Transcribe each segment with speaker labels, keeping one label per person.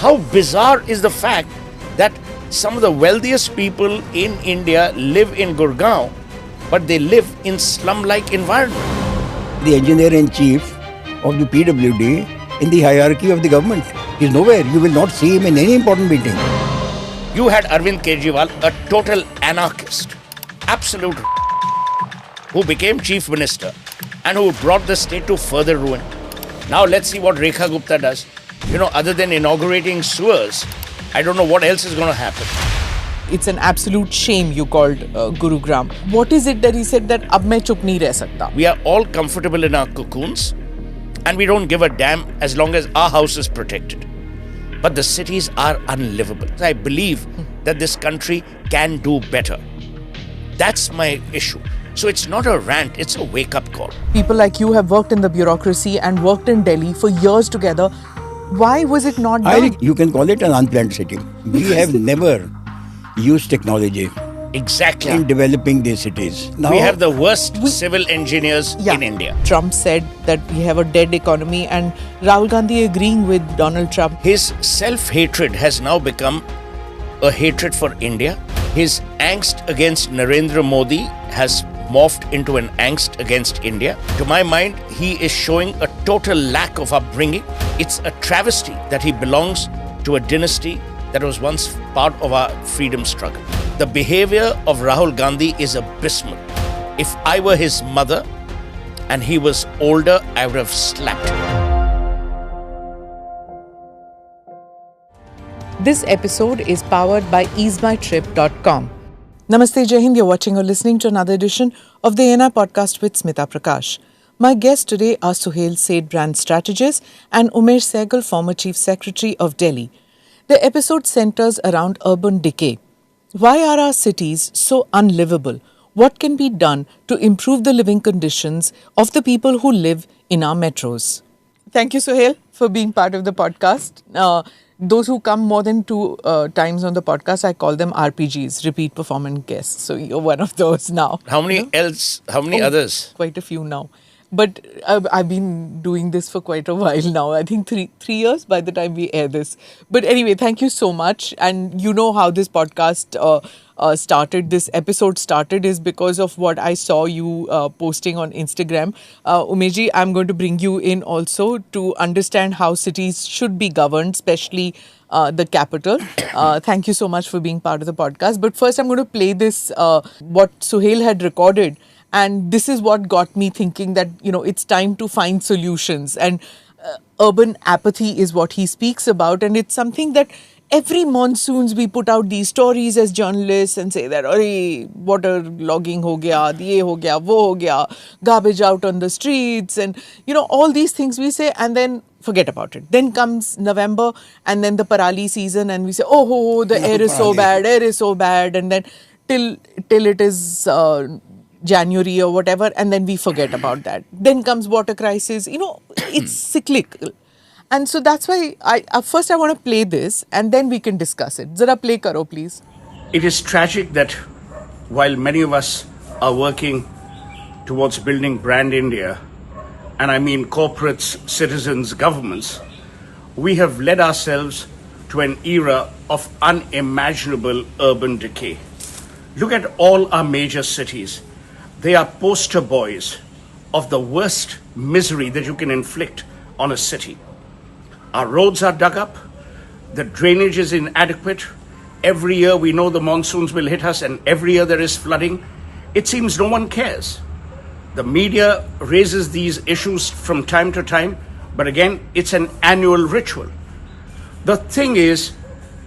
Speaker 1: How bizarre is the fact that some of the wealthiest people in India live in Gurgaon, but they live in slum-like environment.
Speaker 2: The engineer-in-chief of the PWD in the hierarchy of the government. He's nowhere. You will not see him in any important meeting.
Speaker 1: You had Arvind Kejriwal, a total anarchist, absolute who became chief minister and who brought the state to further ruin. Now let's see what Rekha Gupta does. Other than inaugurating sewers, I don't know what else is going to happen.
Speaker 3: It's an absolute shame you called Gurugram. What is it that he said that ab main chup nahi reh sakta?
Speaker 1: We are all comfortable in our cocoons and we don't give a damn as long as our house is protected. But the cities are unlivable. I believe that this country can do better. That's my issue. So it's not a rant, it's a wake-up call.
Speaker 3: People like you have worked in the bureaucracy and worked in Delhi for years together. Why was it not done?
Speaker 2: I think you can call it an unplanned city. We have never used technology
Speaker 1: Exactly.
Speaker 2: in developing these cities. Now,
Speaker 1: We have the worst civil engineers in India.
Speaker 3: Trump said that we have a dead economy, and Rahul Gandhi agreeing with Donald Trump.
Speaker 1: His self-hatred has now become a hatred for India. His angst against Narendra Modi has morphed into an angst against India. To my mind, he is showing a total lack of upbringing. It's a travesty that he belongs to a dynasty that was once part of our freedom struggle. The behavior of Rahul Gandhi is abysmal. If I were his mother and he was older, I would have slapped him.
Speaker 3: This episode is powered by easemytrip.com. Namaste, Jai Hind. You're watching or listening to another edition of the ANI podcast with Smita Prakash. My guests today are Suhail Seth, brand strategist, and Umesh Sehgal, former chief secretary of Delhi. The episode centers around urban decay. Why are our cities so unlivable? What can be done to improve the living conditions of the people who live in our metros? Thank you, Suhail, for being part of the podcast. Those who come more than two times on the podcast, I call them RPGs, repeat performance guests. So you're one of those now.
Speaker 1: How many others?
Speaker 3: Quite a few now. But I've been doing this for quite a while now. I think three years by the time we air this. But anyway, thank you so much. And you know how this podcast started, this episode started is because of what I saw you posting on Instagram. Umeji, I'm going to bring you in also to understand how cities should be governed, especially the capital. Thank you so much for being part of the podcast. But first, I'm going to play this, what Suhail had recorded. And this is what got me thinking that, it's time to find solutions. And urban apathy is what he speaks about. And it's something that every monsoons we put out these stories as journalists and say that, "Arey, water logging ho gaya, ye ho gaya, wo ho gaya, garbage out on the streets," and all these things we say and then forget about it. Then comes November and then the Parali season and we say, oh, the air is so bad, and then till it is January or whatever, and then we forget about that. Then comes water crisis. It's cyclical. And so that's why first I want to play this and then we can discuss it. Zara play karo, please.
Speaker 1: It is tragic that while many of us are working towards building brand India, and I mean corporates, citizens, governments, we have led ourselves to an era of unimaginable urban decay. Look at all our major cities. They are poster boys of the worst misery that you can inflict on a city. Our roads are dug up. The drainage is inadequate. Every year we know the monsoons will hit us and every year there is flooding. It seems no one cares. The media raises these issues from time to time, but again, it's an annual ritual. The thing is,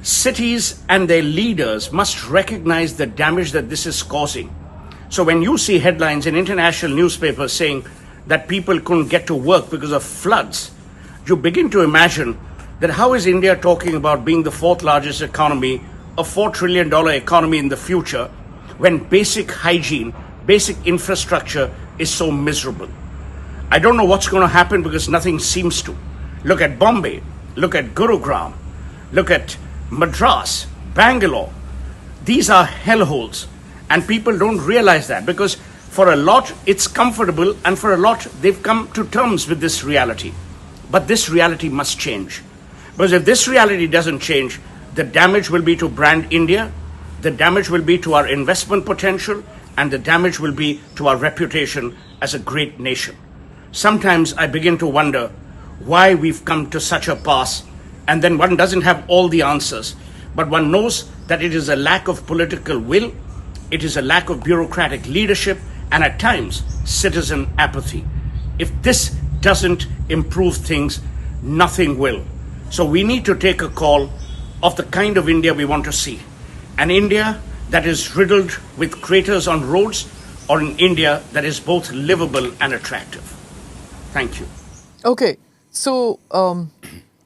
Speaker 1: cities and their leaders must recognize the damage that this is causing. So when you see headlines in international newspapers saying that people couldn't get to work because of floods, you begin to imagine that how is India talking about being the fourth largest economy, a $4 trillion economy in the future, when basic hygiene, basic infrastructure is so miserable. I don't know what's going to happen because nothing seems to. Look at Bombay, look at Gurugram, look at Madras, Bangalore. These are hellholes. And people don't realize that because for a lot, it's comfortable and for a lot, they've come to terms with this reality. But this reality must change Because if this reality doesn't change, the damage will be to brand India, the damage will be to our investment potential, and the damage will be to our reputation as a great nation. Sometimes I begin to wonder why we've come to such a pass, and then one doesn't have all the answers, but one knows that it is a lack of political will, it is a lack of bureaucratic leadership, and at times, citizen apathy. If this doesn't improve things, nothing will. So we need to take a call of the kind of India we want to see. An India that is riddled with craters on roads, or an India that is both livable and attractive. Thank you.
Speaker 3: Okay, so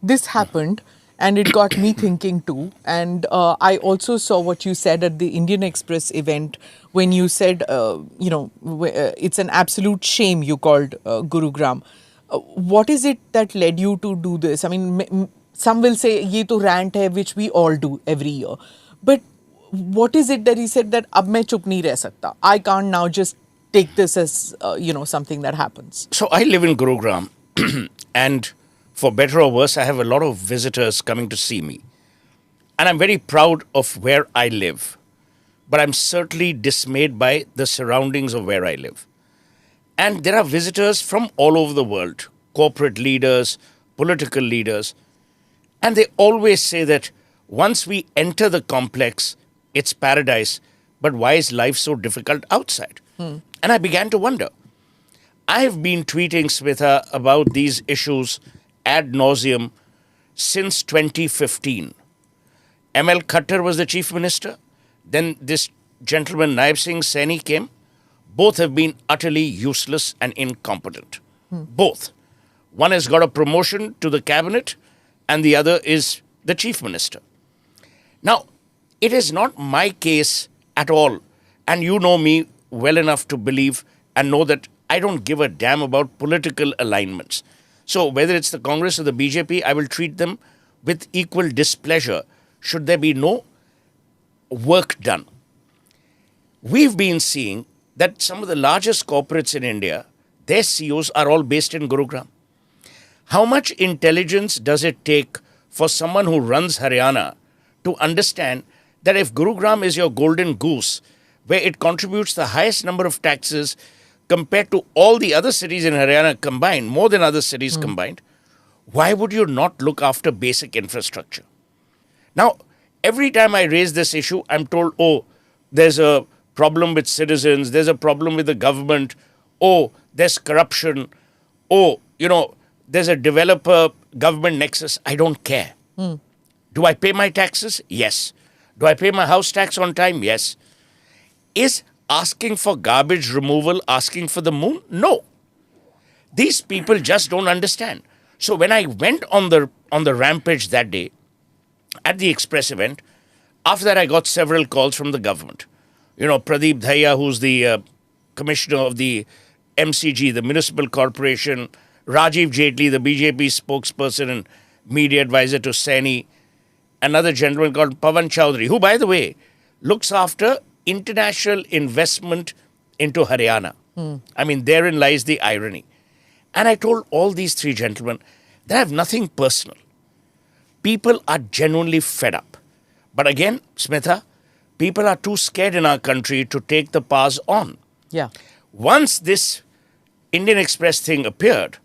Speaker 3: this happened and it got me thinking too. And I also saw what you said at the Indian Express event when you said, it's an absolute shame, you called Gurugram. What is it that led you to do this? I mean, some will say, ye to rant hai, which we all do every year. But what is it that he said that ab main chup nahi reh sakta? I can't now just take this as, something that happens.
Speaker 1: So I live in Gurugram, and for better or worse, I have a lot of visitors coming to see me. And I'm very proud of where I live. But I'm certainly dismayed by the surroundings of where I live. And there are visitors from all over the world, corporate leaders, political leaders. And they always say that once we enter the complex, it's paradise. But why is life so difficult outside? And I began to wonder. I have been tweeting, Smita, about these issues ad nauseum since 2015. ML Khattar was the chief minister. Then this gentleman, Naib Singh Saini, came. Both have been utterly useless and incompetent. Both. One has got a promotion to the cabinet and the other is the chief minister. Now, it is not my case at all. And you know me well enough to believe and know that I don't give a damn about political alignments. So whether it's the Congress or the BJP, I will treat them with equal displeasure should there be no work done. We've been seeing that some of the largest corporates in India, their CEOs are all based in Gurugram. How much intelligence does it take for someone who runs Haryana to understand that if Gurugram is your golden goose, where it contributes the highest number of taxes compared to all the other cities in Haryana combined, more than other cities combined, why would you not look after basic infrastructure? Now, every time I raise this issue, I'm told, oh, there's a problem with citizens, there's a problem with the government, oh, there's corruption, oh, there's a developer-government nexus. I don't care. Do I pay my taxes? Yes. Do I pay my house tax on time? Yes. Is asking for garbage removal asking for the moon? No. These people just don't understand. So when I went on the rampage that day at the Express event, after that I got several calls from the government. Pradeep Dhaya, who's the commissioner of the MCG, the Municipal Corporation, Rajiv Jaitley, the BJP spokesperson and media advisor to Saini, another gentleman called Pawan Chowdhury, who, by the way, looks after international investment into Haryana. I mean, therein lies the irony. And I told all these three gentlemen that I have nothing personal. People are genuinely fed up. But again, Smita, people are too scared in our country to take the paws on.
Speaker 3: Yeah.
Speaker 1: Once this Indian Express thing appeared,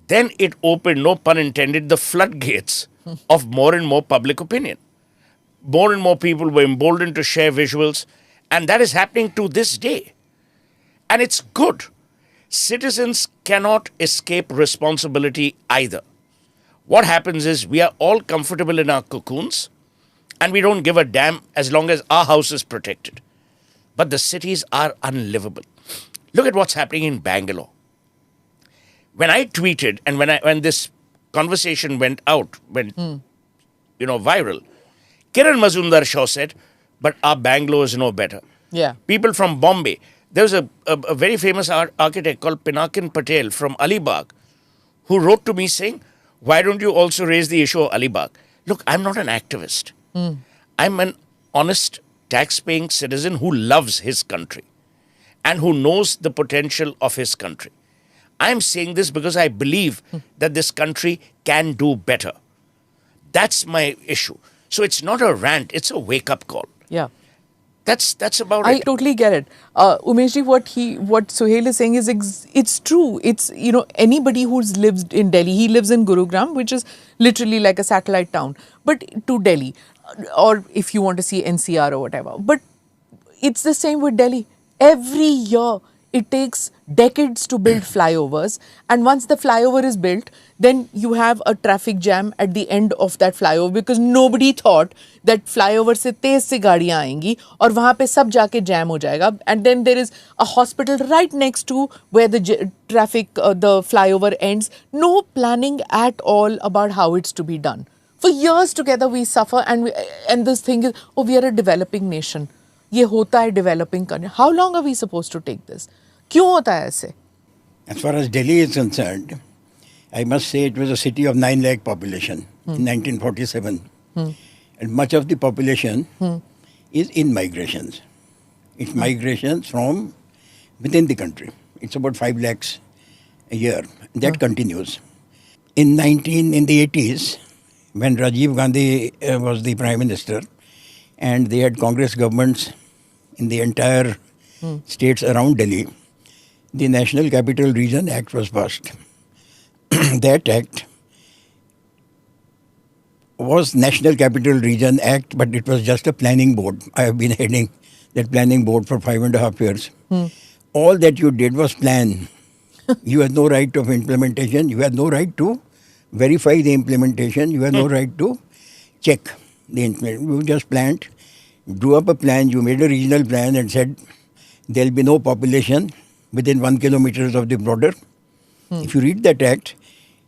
Speaker 1: then it opened, no pun intended, the floodgates of more and more public opinion. More and more people were emboldened to share visuals, and that is happening to this day. And it's good. Citizens cannot escape responsibility either. What happens is we are all comfortable in our cocoons, and we don't give a damn as long as our house is protected. But the cities are unlivable. Look at what's happening in Bangalore. When I tweeted, and when this conversation went out, went viral, Kiran Mazumdar-Shaw said, but our Bangalore is no better.
Speaker 3: Yeah.
Speaker 1: People from Bombay. There was a very famous architect called Pinakin Patel from Alibag who wrote to me saying, why don't you also raise the issue of Alibag? Look, I'm not an activist. I'm an honest, tax-paying citizen who loves his country and who knows the potential of his country. I'm saying this because I believe that this country can do better. That's my issue. So it's not a rant, it's a wake-up call.
Speaker 3: Yeah.
Speaker 1: That's about
Speaker 3: I
Speaker 1: it.
Speaker 3: totally get it. Umeshji, what Suhail is saying is it's true. It's, anybody who's lived in Delhi, he lives in Gurugram, which is literally like a satellite town, but to Delhi, or if you want to see NCR or whatever. But it's the same with Delhi. Every year, it takes decades to build flyovers, and once the flyover is built, then you have a traffic jam at the end of that flyover because nobody thought that flyover से तेज से गाड़ियाँ आएंगी और वहाँ पे सब जाके jam हो जाएगा, and then there is a hospital right next to where the the flyover ends. No planning at all about how it's to be done. For years together we suffer, and this thing is, oh, we are a developing nation. ये होता है developing country. How long are we supposed to take this? क्यों होता है ऐसे?
Speaker 2: As far as Delhi is concerned, I must say it was a city of 9 lakh population in 1947. And much of the population is in migrations. It's migrations from within the country. It's about 5 lakhs a year. That continues. In the 80s, when Rajiv Gandhi was the Prime Minister, and they had Congress governments in the entire states around Delhi, the National Capital Region Act was passed. That act was National Capital Region Act, but it was just a planning board. I have been heading that planning board for 5.5 years. All that you did was plan. You had no right of implementation. You had no right to verify the implementation. You had no right to check the implementation. You just planned, drew up a plan. You made a regional plan and said there will be no population within 1 kilometer of the border. If you read that act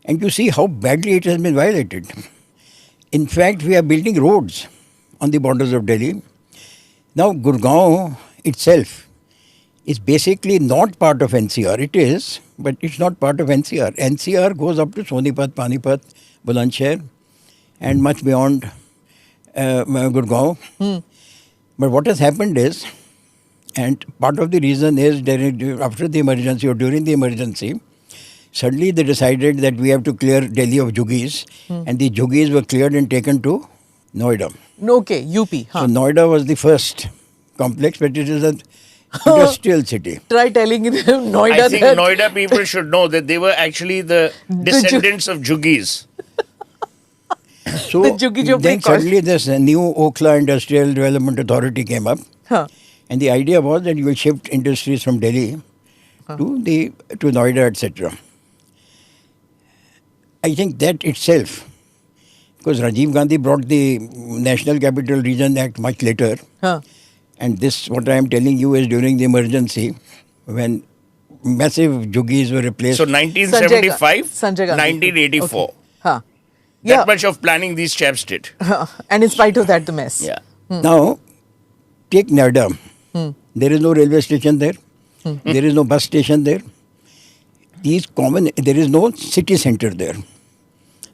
Speaker 2: and you see how badly it has been violated. In fact, we are building roads on the borders of Delhi. Now, Gurgaon itself is basically not part of NCR. It is, but it's not part of NCR. NCR goes up to Sonipat, Panipat, Bulandshahr, and much beyond Gurgaon. But what has happened is, and part of the reason is that after the emergency or during the emergency, suddenly they decided that we have to clear Delhi of Jugis, and the Jugis were cleared and taken to Noida.
Speaker 3: Okay, UP.
Speaker 2: So Noida was the first complex, but it is an industrial city.
Speaker 3: Try telling them Noida.
Speaker 1: I think Noida people should know that they were actually the descendants of Jugis.
Speaker 2: So then suddenly this new Okhla Industrial Development Authority came up. And the idea was that you will shift industries from Delhi to Noida, etc. I think that itself, because Rajiv Gandhi brought the National Capital Region Act much later, and this, what I am telling you, is during the emergency when massive Jugis were replaced.
Speaker 1: So 1975,
Speaker 3: Sanjay Gandhi.
Speaker 1: 1984.
Speaker 3: Okay.
Speaker 1: That much of planning these chaps did.
Speaker 3: And in spite of that, the mess.
Speaker 1: Yeah.
Speaker 2: Now, take Noida. There is no railway station there. There is no bus station there. There is no city center there.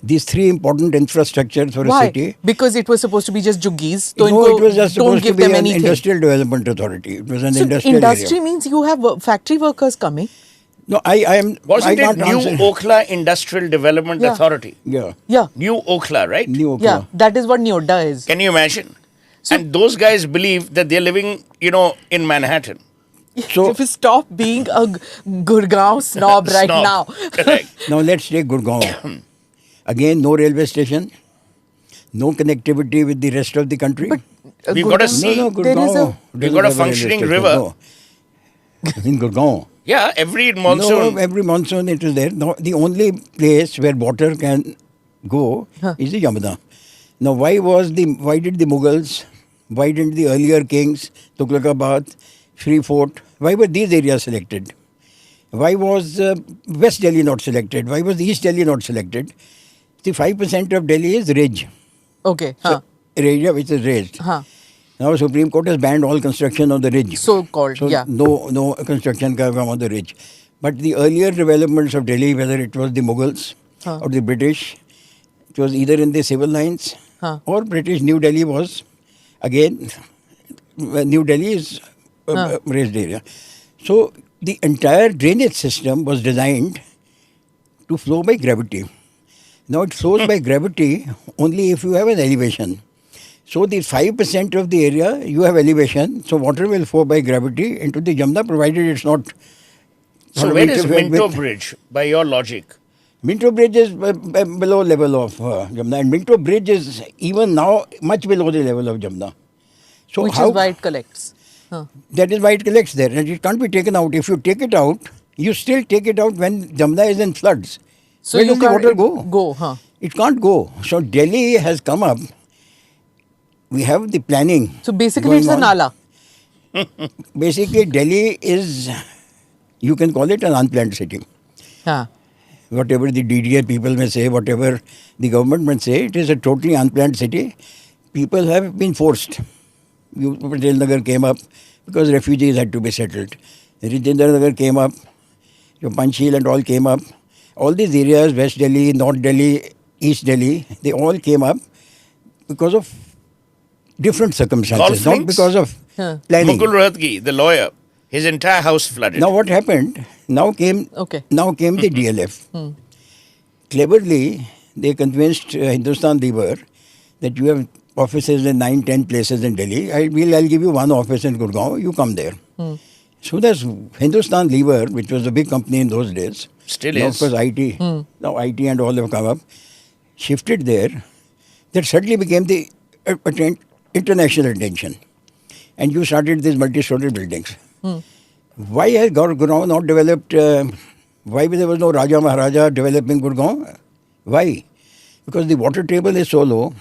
Speaker 2: These three important infrastructures for
Speaker 3: Why?
Speaker 2: a city.
Speaker 3: Because it was supposed to be just Jugis.
Speaker 2: No, it was just
Speaker 3: don't
Speaker 2: supposed
Speaker 3: give
Speaker 2: to be
Speaker 3: them
Speaker 2: an
Speaker 3: anything.
Speaker 2: industrial development authority. It was an
Speaker 3: So
Speaker 2: industrial
Speaker 3: industry
Speaker 2: area.
Speaker 3: means you have factory workers coming.
Speaker 2: No, I am.
Speaker 1: Wasn't
Speaker 2: I
Speaker 1: it New Okhla Industrial Development
Speaker 3: Yeah.
Speaker 1: Authority?
Speaker 2: Yeah.
Speaker 3: Yeah.
Speaker 1: New Okhla, right?
Speaker 2: New Okhla.
Speaker 3: Yeah, that is what Noida is.
Speaker 1: Can you imagine? And those guys believe that they're living, in Manhattan.
Speaker 2: So
Speaker 3: If you stop being a Gurgaon snob right
Speaker 1: Snob.
Speaker 3: now.
Speaker 1: Correct.
Speaker 2: now let's take Gurgaon. Again, no railway station, no connectivity with the rest of the country.
Speaker 3: But
Speaker 1: We've got a
Speaker 3: Gurgaon-
Speaker 1: sea.
Speaker 2: No,
Speaker 3: There is
Speaker 2: Gurgaon.
Speaker 1: We've
Speaker 2: doesn't
Speaker 1: got a
Speaker 2: have railway
Speaker 1: functioning
Speaker 2: station,
Speaker 1: river.
Speaker 2: no. In Gurgaon.
Speaker 1: Yeah, every monsoon.
Speaker 2: No, every monsoon it is there. No, the only place where water can go is the Yamuna. Now, why did the Mughals, why didn't the earlier kings, Tughlaqabad, Shrifort, why were these areas selected? Why was West Delhi not selected? Why was East Delhi not selected? The 5% of Delhi is ridge.
Speaker 3: Okay.
Speaker 2: So, area which is raised. Now Supreme Court has banned all construction on the ridge.
Speaker 3: So-called,
Speaker 2: So
Speaker 3: yeah.
Speaker 2: no construction can come on the ridge. But the earlier developments of Delhi, whether it was the Mughals or the British, it was either in the civil lines or British. New Delhi was, again, New Delhi is a raised area. So the entire drainage system was designed to flow by gravity. Now it flows by gravity only if you have an elevation. So the 5% of the area you have elevation, so water will flow by gravity into the Jamna provided it's not.
Speaker 1: So where is Minto Bridge by your logic?
Speaker 2: Minto Bridge is below level of Jamna, and Minto Bridge is even now much below the level of Jamna. So
Speaker 3: Which is why it collects. Huh.
Speaker 2: That is why it collects there, and it can't be taken out. If you take it out, you still take it out when Jamna is in floods.
Speaker 3: So
Speaker 2: where
Speaker 3: you
Speaker 2: does the water go?
Speaker 3: Go, huh?
Speaker 2: It can't go. So Delhi has come up. We have the planning.
Speaker 3: So basically
Speaker 2: going
Speaker 3: it's a
Speaker 2: on.
Speaker 3: nala.
Speaker 2: Basically, Delhi is, you can call it an unplanned city.
Speaker 3: Huh.
Speaker 2: Whatever the DDA people may say, whatever the government may say, it is a totally unplanned city. People have been forced. Patel Nagar came up because refugees had to be settled. Rajendra Nagar came up. Your Panchsheel and all came up. All these areas, West Delhi, North Delhi, East Delhi, they all came up because of different circumstances,
Speaker 1: Golf
Speaker 2: not
Speaker 1: links?
Speaker 2: because of planning.
Speaker 1: Mukul Rohatgi, the lawyer, his entire house flooded.
Speaker 2: Now what happened? Now came the DLF. Cleverly, they convinced Hindustan Lever that you have offices in 9-10 places in Delhi. I'll give you one office in Gurgaon. You come there. So there's Hindustan Lever, which was a big company in those days.
Speaker 1: Still
Speaker 2: now,
Speaker 1: is.
Speaker 2: Of course, IT. Now IT and all have come up. Shifted there. That suddenly became the international attention. And you started these multi-story buildings. Why has Gurgaon not developed? Why there was no Raja Maharaja developing Gurgaon? Why? Because the water table is so low.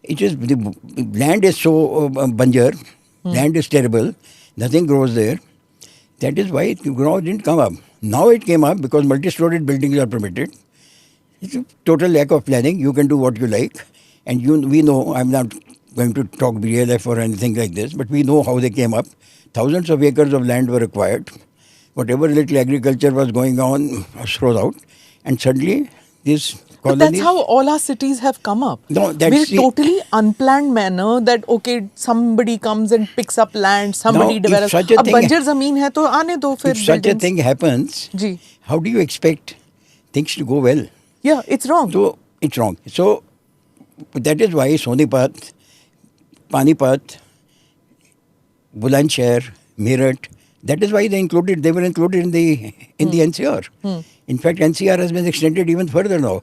Speaker 2: The land is so banjar. Land is terrible. Nothing grows there. That is why Gurgaon didn't come up. Now it came up because multi-storied buildings are permitted. It's a total lack of planning. You can do what you like. And we know, I'm not going to talk BLF or anything like this, but we know how they came up. Thousands of acres of land were acquired. Whatever little agriculture was going on was thrown out. And suddenly, these
Speaker 3: But
Speaker 2: colonies...
Speaker 3: that's how all our cities have come up.
Speaker 2: No, that's
Speaker 3: We're
Speaker 2: the-
Speaker 3: totally unplanned manner that, okay, somebody comes and picks up land, somebody
Speaker 2: Now, if
Speaker 3: develops.
Speaker 2: such a
Speaker 3: Ab
Speaker 2: thing-
Speaker 3: banjar zameen hai to aane do fir
Speaker 2: If such a
Speaker 3: buildings.
Speaker 2: thing happens,
Speaker 3: Ji.
Speaker 2: how do you expect things to go well?
Speaker 3: Yeah, it's wrong.
Speaker 2: So, it's wrong. So, that is why Sonipat, Panipat, Bulandshahr, Meerut, that is why they were included in the NCR. In fact, NCR has been extended even further now.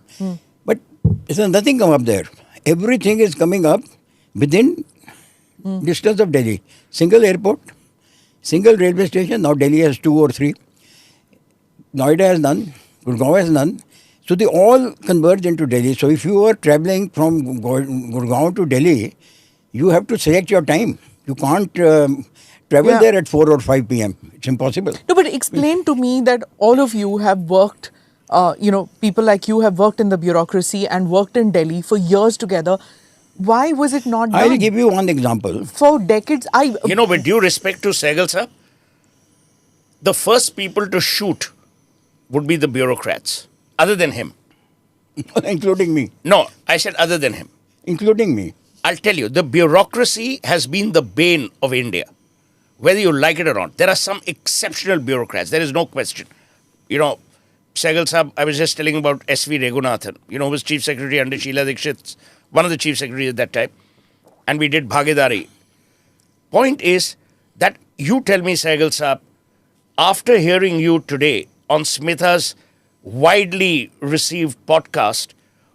Speaker 2: But there's nothing come up there. Everything is coming up within distance of Delhi. Single airport, single railway station. Now Delhi has 2 or 3. Noida has none. Gurgaon has none. So they all converge into Delhi. So if you are traveling from Gurgaon to Delhi, you have to select your time. You can't travel there at 4 or 5 p.m. It's impossible.
Speaker 3: No, but explain to me that all of you have worked, people like you have worked in the bureaucracy and worked in Delhi for years together. Why was it not done?
Speaker 2: I'll give you one example.
Speaker 3: For decades,
Speaker 1: With due respect to Sehgal sir, the first people to shoot would be the bureaucrats, other than him.
Speaker 2: Including me.
Speaker 1: No, I said other than him.
Speaker 2: Including me.
Speaker 1: I'll tell you, the bureaucracy has been the bane of India. Whether you like it or not, there are some exceptional bureaucrats. There is no question. Sehgal Sahab, I was just telling about S.V. Regunathan, who was Chief Secretary under Sheila Dikshit, one of the Chief Secretaries at that time. And we did Bhagidari. Point is that you tell me, Sehgal Sahab, after hearing you today on Smitha's widely received podcast,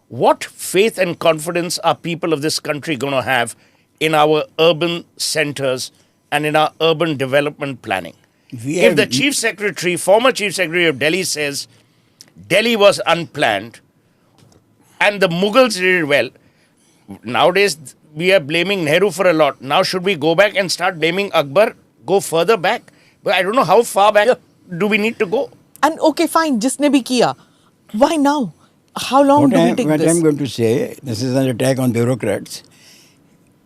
Speaker 1: what faith and confidence are people of this country going to have in our urban centers and in our urban development planning? If the former Chief Secretary of Delhi says Delhi was unplanned and the Mughals did it well, nowadays we are blaming Nehru for a lot. Now should we go back and start blaming Akbar? Go further back? But I don't know how far back do we need to go.
Speaker 3: And okay, fine, jisne bhi kiya. Why now? How long do we take
Speaker 2: What
Speaker 3: this?
Speaker 2: I'm going to say, this is an attack on bureaucrats,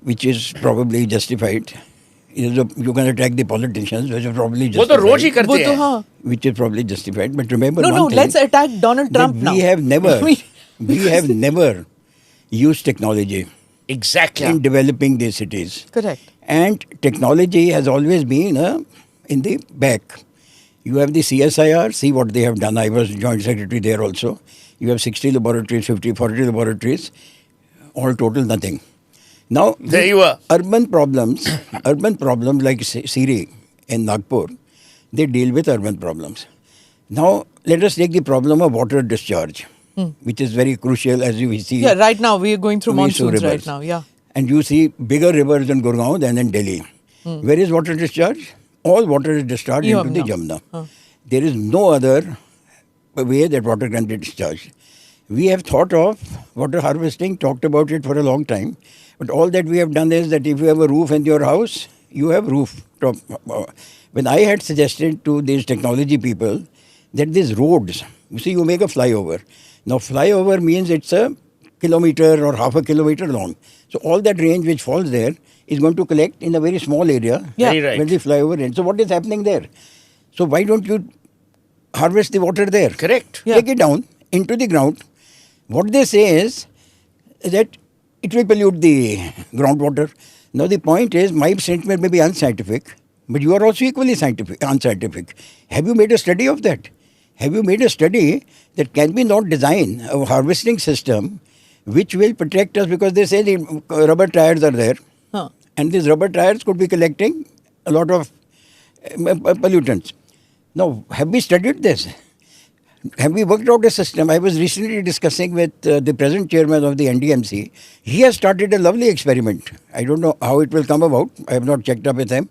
Speaker 2: which is probably justified. You can attack the politicians, which is probably
Speaker 1: वो तो
Speaker 2: justified.
Speaker 1: रोज ही करते
Speaker 3: वो तो
Speaker 1: हैं.
Speaker 3: हाँ.
Speaker 2: Which is probably justified. But remember
Speaker 3: No,
Speaker 2: one thing.
Speaker 3: let's attack Donald Trump
Speaker 2: that
Speaker 3: now.
Speaker 2: we have never used technology
Speaker 1: Exactly.
Speaker 2: in developing these cities.
Speaker 3: Correct.
Speaker 2: And technology has always been in the back. You have the CSIR, see what they have done. I was joint secretary there also. You have 60 laboratories, 50, 40 laboratories, all total nothing. Now,
Speaker 1: There you are.
Speaker 2: urban problems like Siri in Nagpur, they deal with urban problems. Now, let us take the problem of water discharge, which is very crucial as you see.
Speaker 3: Yeah, right now we are going through
Speaker 2: we see
Speaker 3: monsoons right
Speaker 2: rivers.
Speaker 3: now. Yeah.
Speaker 2: And you see bigger rivers in Gurgaon than in Delhi. Where is water discharge? All water is discharged into the Jamna. There is no other way that water can be discharged. We have thought of water harvesting, talked about it for a long time. But all that we have done is that if you have a roof in your house, you have roof top. When I had suggested to these technology people that these roads, you see, you make a flyover. Now, flyover means it's a kilometer or half a kilometer long. So all that range which falls there is going to collect in a very small area
Speaker 3: Yeah.
Speaker 1: Very right.
Speaker 2: when the flyover ends. So what is happening there? So why don't you harvest the water there?
Speaker 1: Correct.
Speaker 3: Yeah.
Speaker 2: Take it down into the ground. What they say is that it will pollute the groundwater. Now the point is, my statement may be unscientific, but you are also equally unscientific. Have you made a study of that? Have you made a study that can we not design a harvesting system which will protect us, because they say the rubber tires are there,
Speaker 3: Huh.
Speaker 2: and these rubber tires could be collecting a lot of pollutants. Now, have we studied this? Have we worked out a system? I was recently discussing with the present chairman of the NDMC. He has started a lovely experiment. I don't know how it will come about. I have not checked up with him.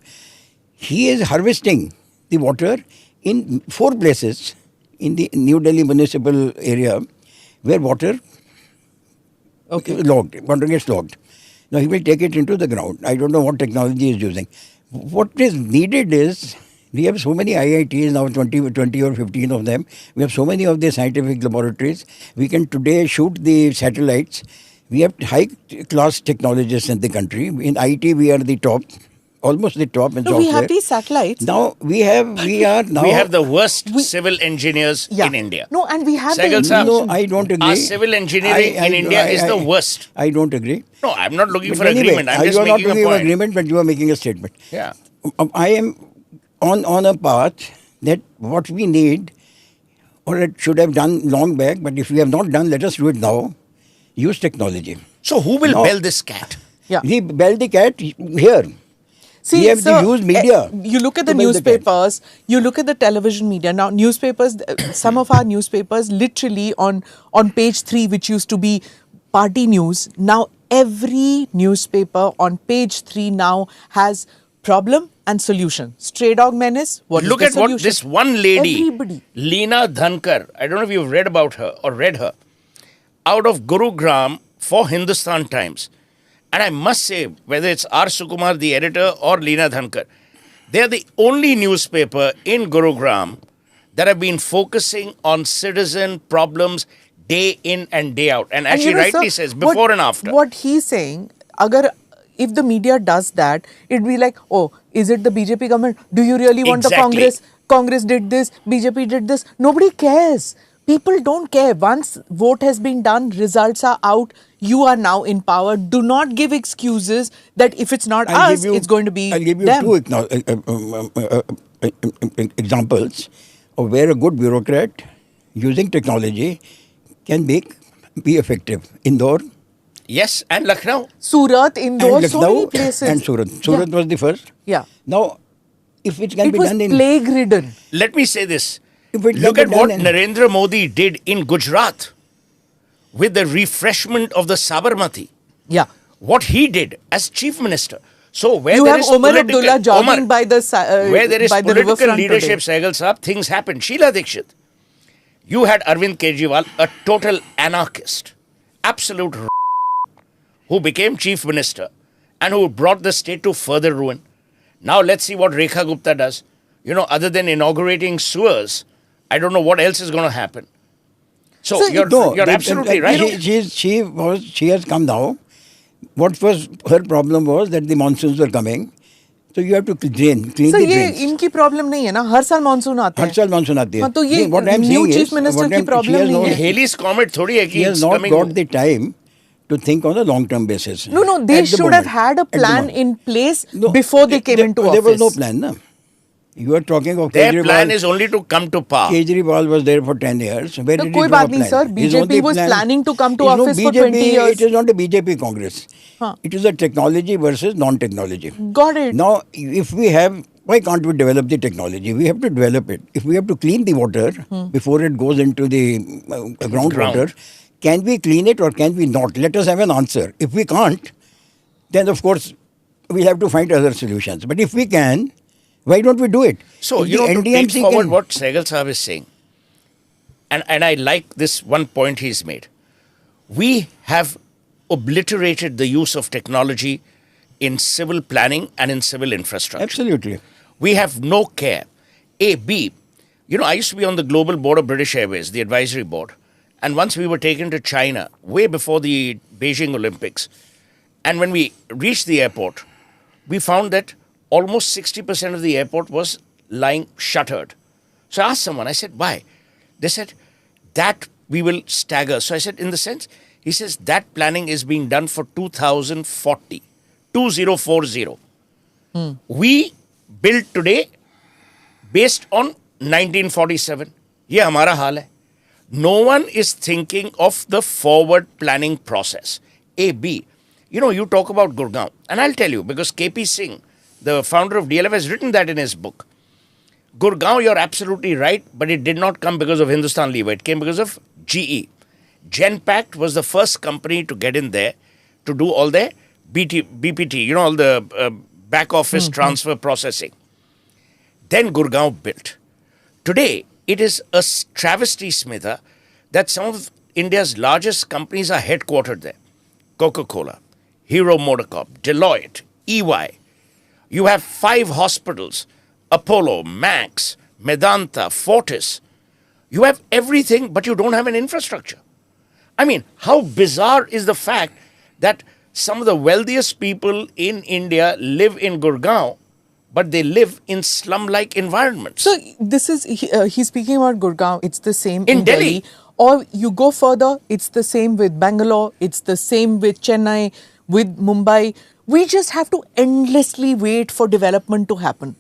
Speaker 2: He is harvesting the water in 4 places in the New Delhi municipal area where water water gets logged. Now he will take it into the ground. I don't know what technology he is using. What is needed is, we have so many IITs now, 20 or 15 of them. We have so many of the scientific laboratories. We can today shoot the satellites. We have high-class technologists in the country. In IT, we are the top, almost the top in
Speaker 3: No,
Speaker 2: software.
Speaker 3: we have these satellites.
Speaker 2: Now, we are now...
Speaker 1: We have the worst civil engineers in India.
Speaker 3: No, and we have
Speaker 1: Sehgal
Speaker 3: the
Speaker 1: sahab,
Speaker 2: No, I don't agree.
Speaker 1: Our civil engineering in India is the worst.
Speaker 2: I don't agree.
Speaker 1: No, I'm not looking
Speaker 2: But
Speaker 1: for agreement. I'm
Speaker 2: you
Speaker 1: just
Speaker 2: are not
Speaker 1: making a
Speaker 2: looking for
Speaker 1: point.
Speaker 2: agreement, but you are making a statement.
Speaker 1: Yeah.
Speaker 2: I am on a path that what we need, or it should have done long back, but if we have not done, let us do it now. Use technology.
Speaker 1: So who will
Speaker 2: No.
Speaker 1: bell this cat?
Speaker 3: Yeah.
Speaker 2: We bell the cat here.
Speaker 3: See,
Speaker 2: we have
Speaker 3: sir,
Speaker 2: to use media.
Speaker 3: You look at the
Speaker 2: to bell cat.
Speaker 3: newspapers, you look at the television media. Now, newspapers, some of our newspapers, literally on page 3, which used to be party news, now every newspaper on page 3 now has problem and solution. Stray dog menace, what is
Speaker 1: Look
Speaker 3: the
Speaker 1: at what
Speaker 3: solution?
Speaker 1: this one lady,
Speaker 3: Everybody.
Speaker 1: Leena Dhankar, I don't know if you've read about her or read her, out of Gurugram for Hindustan Times. And I must say, whether it's R. Sukumar, the editor, or Leena Dhankar, they are the only newspaper in Gurugram that have been focusing on citizen problems day in and day out. And as she rightly says, before and after.
Speaker 3: What he's saying, if the media does that, it'd be like, oh, is it the BJP government? Do you really want the
Speaker 1: Exactly.
Speaker 3: Congress? Congress did this, BJP did this. Nobody cares. People don't care. Once vote has been done, results are out, you are now in power. Do not give excuses that if it's not us, it's going to be
Speaker 2: I'll give you
Speaker 3: them.
Speaker 2: 2 examples of where a good bureaucrat using technology can be effective. Indore,
Speaker 1: Yes, and Lucknow.
Speaker 3: Surat, Indore,
Speaker 2: and
Speaker 3: so many
Speaker 2: Lucknow,
Speaker 3: places.
Speaker 2: and Surat. Surat was the first.
Speaker 3: Yeah.
Speaker 2: Now, if it can
Speaker 3: It
Speaker 2: be
Speaker 3: was
Speaker 2: done in...
Speaker 3: plague-ridden.
Speaker 1: Let me say this.
Speaker 2: If it
Speaker 1: Look
Speaker 2: can
Speaker 1: at
Speaker 2: be
Speaker 1: what
Speaker 2: done in-
Speaker 1: Narendra Modi did in Gujarat with the refreshment of the Sabarmati.
Speaker 3: Yeah.
Speaker 1: What he did as chief minister. So where
Speaker 3: You
Speaker 1: there
Speaker 3: have
Speaker 1: is
Speaker 3: Omar
Speaker 1: political-
Speaker 3: Abdullah jogging
Speaker 1: Omar,
Speaker 3: by the
Speaker 1: where there is
Speaker 3: by the
Speaker 1: political
Speaker 3: riverfront
Speaker 1: leadership,
Speaker 3: today.
Speaker 1: Sehgal Saab, things happen. Sheila Dikshit. You had Arvind Kejriwal, a total anarchist, absolute who became chief minister and who brought the state to further ruin. Now let's see what Rekha Gupta does. You know, other than inaugurating sewers, I don't know what else is going to happen. So, you're absolutely right.
Speaker 2: She has come now. What was her problem was that the monsoons were coming. So you have to clean
Speaker 3: So
Speaker 2: the
Speaker 3: ये
Speaker 2: drains.
Speaker 3: इनकी problem नहीं है ना, हर साल monsoon आते हैं.
Speaker 2: हर साल monsoon आती है.
Speaker 3: हाँ, तो ये
Speaker 2: What I'm
Speaker 3: new
Speaker 2: saying
Speaker 3: chief
Speaker 2: is,
Speaker 3: minister
Speaker 2: what
Speaker 3: की
Speaker 2: I'm-
Speaker 3: problem
Speaker 2: she has
Speaker 3: नहीं
Speaker 2: no-
Speaker 3: है.
Speaker 1: Haley's comet थोड़ी है
Speaker 2: He
Speaker 1: कि
Speaker 2: has
Speaker 1: it's
Speaker 2: not
Speaker 1: coming.
Speaker 2: got the time to think on a long-term basis.
Speaker 3: No, they
Speaker 2: At the
Speaker 3: should have
Speaker 2: moment.
Speaker 3: had a
Speaker 2: At the
Speaker 3: plan
Speaker 2: moment.
Speaker 3: in place
Speaker 2: No,
Speaker 3: before they came into office.
Speaker 2: There was no plan, no. You are talking of
Speaker 1: Their
Speaker 2: Kejriwal.
Speaker 1: plan is only to come to power.
Speaker 2: Kejriwal was there for 10 years. Where
Speaker 3: No,
Speaker 2: did
Speaker 3: koi
Speaker 2: he draw
Speaker 3: baat
Speaker 2: a
Speaker 3: nahi,
Speaker 2: plan?
Speaker 3: sir.
Speaker 2: His
Speaker 3: BJP
Speaker 2: only
Speaker 3: was
Speaker 2: plan
Speaker 3: planning to come to
Speaker 2: is no
Speaker 3: office for
Speaker 2: BJP,
Speaker 3: 20 years.
Speaker 2: It is not a BJP Congress.
Speaker 3: Huh.
Speaker 2: It is a technology versus non-technology.
Speaker 3: Got it.
Speaker 2: Now, if we have, why can't we develop the technology? We have to develop it. If we have to clean the water before it goes into the groundwater, can we clean it or can we not? Let us have an answer. If we can't, then of course we'll have to find other solutions. But if we can, why don't we do it?
Speaker 1: So,
Speaker 2: If
Speaker 1: you
Speaker 2: the
Speaker 1: know, to take
Speaker 2: NDMC
Speaker 1: forward
Speaker 2: can-
Speaker 1: what Sehgal Sahab is saying, and I like this one point he's made. We have obliterated the use of technology in civil planning and in civil infrastructure.
Speaker 2: Absolutely.
Speaker 1: We have no care. A, B, you know, I used to be on the global board of British Airways, the advisory board. And once we were taken to China, way before the Beijing Olympics. And when we reached the airport, we found that almost 60% of the airport was lying shuttered. So I asked someone, I said, why? They said, that we will stagger. So I said, in the sense, he says, that planning is being done for 2040, 2040. We build today based on 1947. ये हमारा हाल है. No one is thinking of the forward planning process. A, B. You know, you talk about Gurgaon, and I'll tell you, because KP Singh, the founder of DLF, has written that in his book. Gurgaon, you're absolutely right, but it did not come because of Hindustan Lever. It came because of GE. Genpact was the first company to get in there to do all their BPT, you know, all the back office transfer processing. Then Gurgaon built. Today, it is a travesty, Smitha, that some of India's largest companies are headquartered there. Coca-Cola, Hero MotoCorp, Deloitte, EY. You have 5 hospitals, Apollo, Max, Medanta, Fortis. You have everything, but you don't have an infrastructure. I mean, how bizarre is the fact that some of the wealthiest people in India live in Gurgaon, but they live in slum-like environments.
Speaker 3: So this is he's speaking about Gurgaon. It's the same
Speaker 1: In
Speaker 3: in
Speaker 1: Delhi.
Speaker 3: Or you go further, it's the same with Bangalore. It's the same with Chennai, with Mumbai. We just have to endlessly wait for development to happen.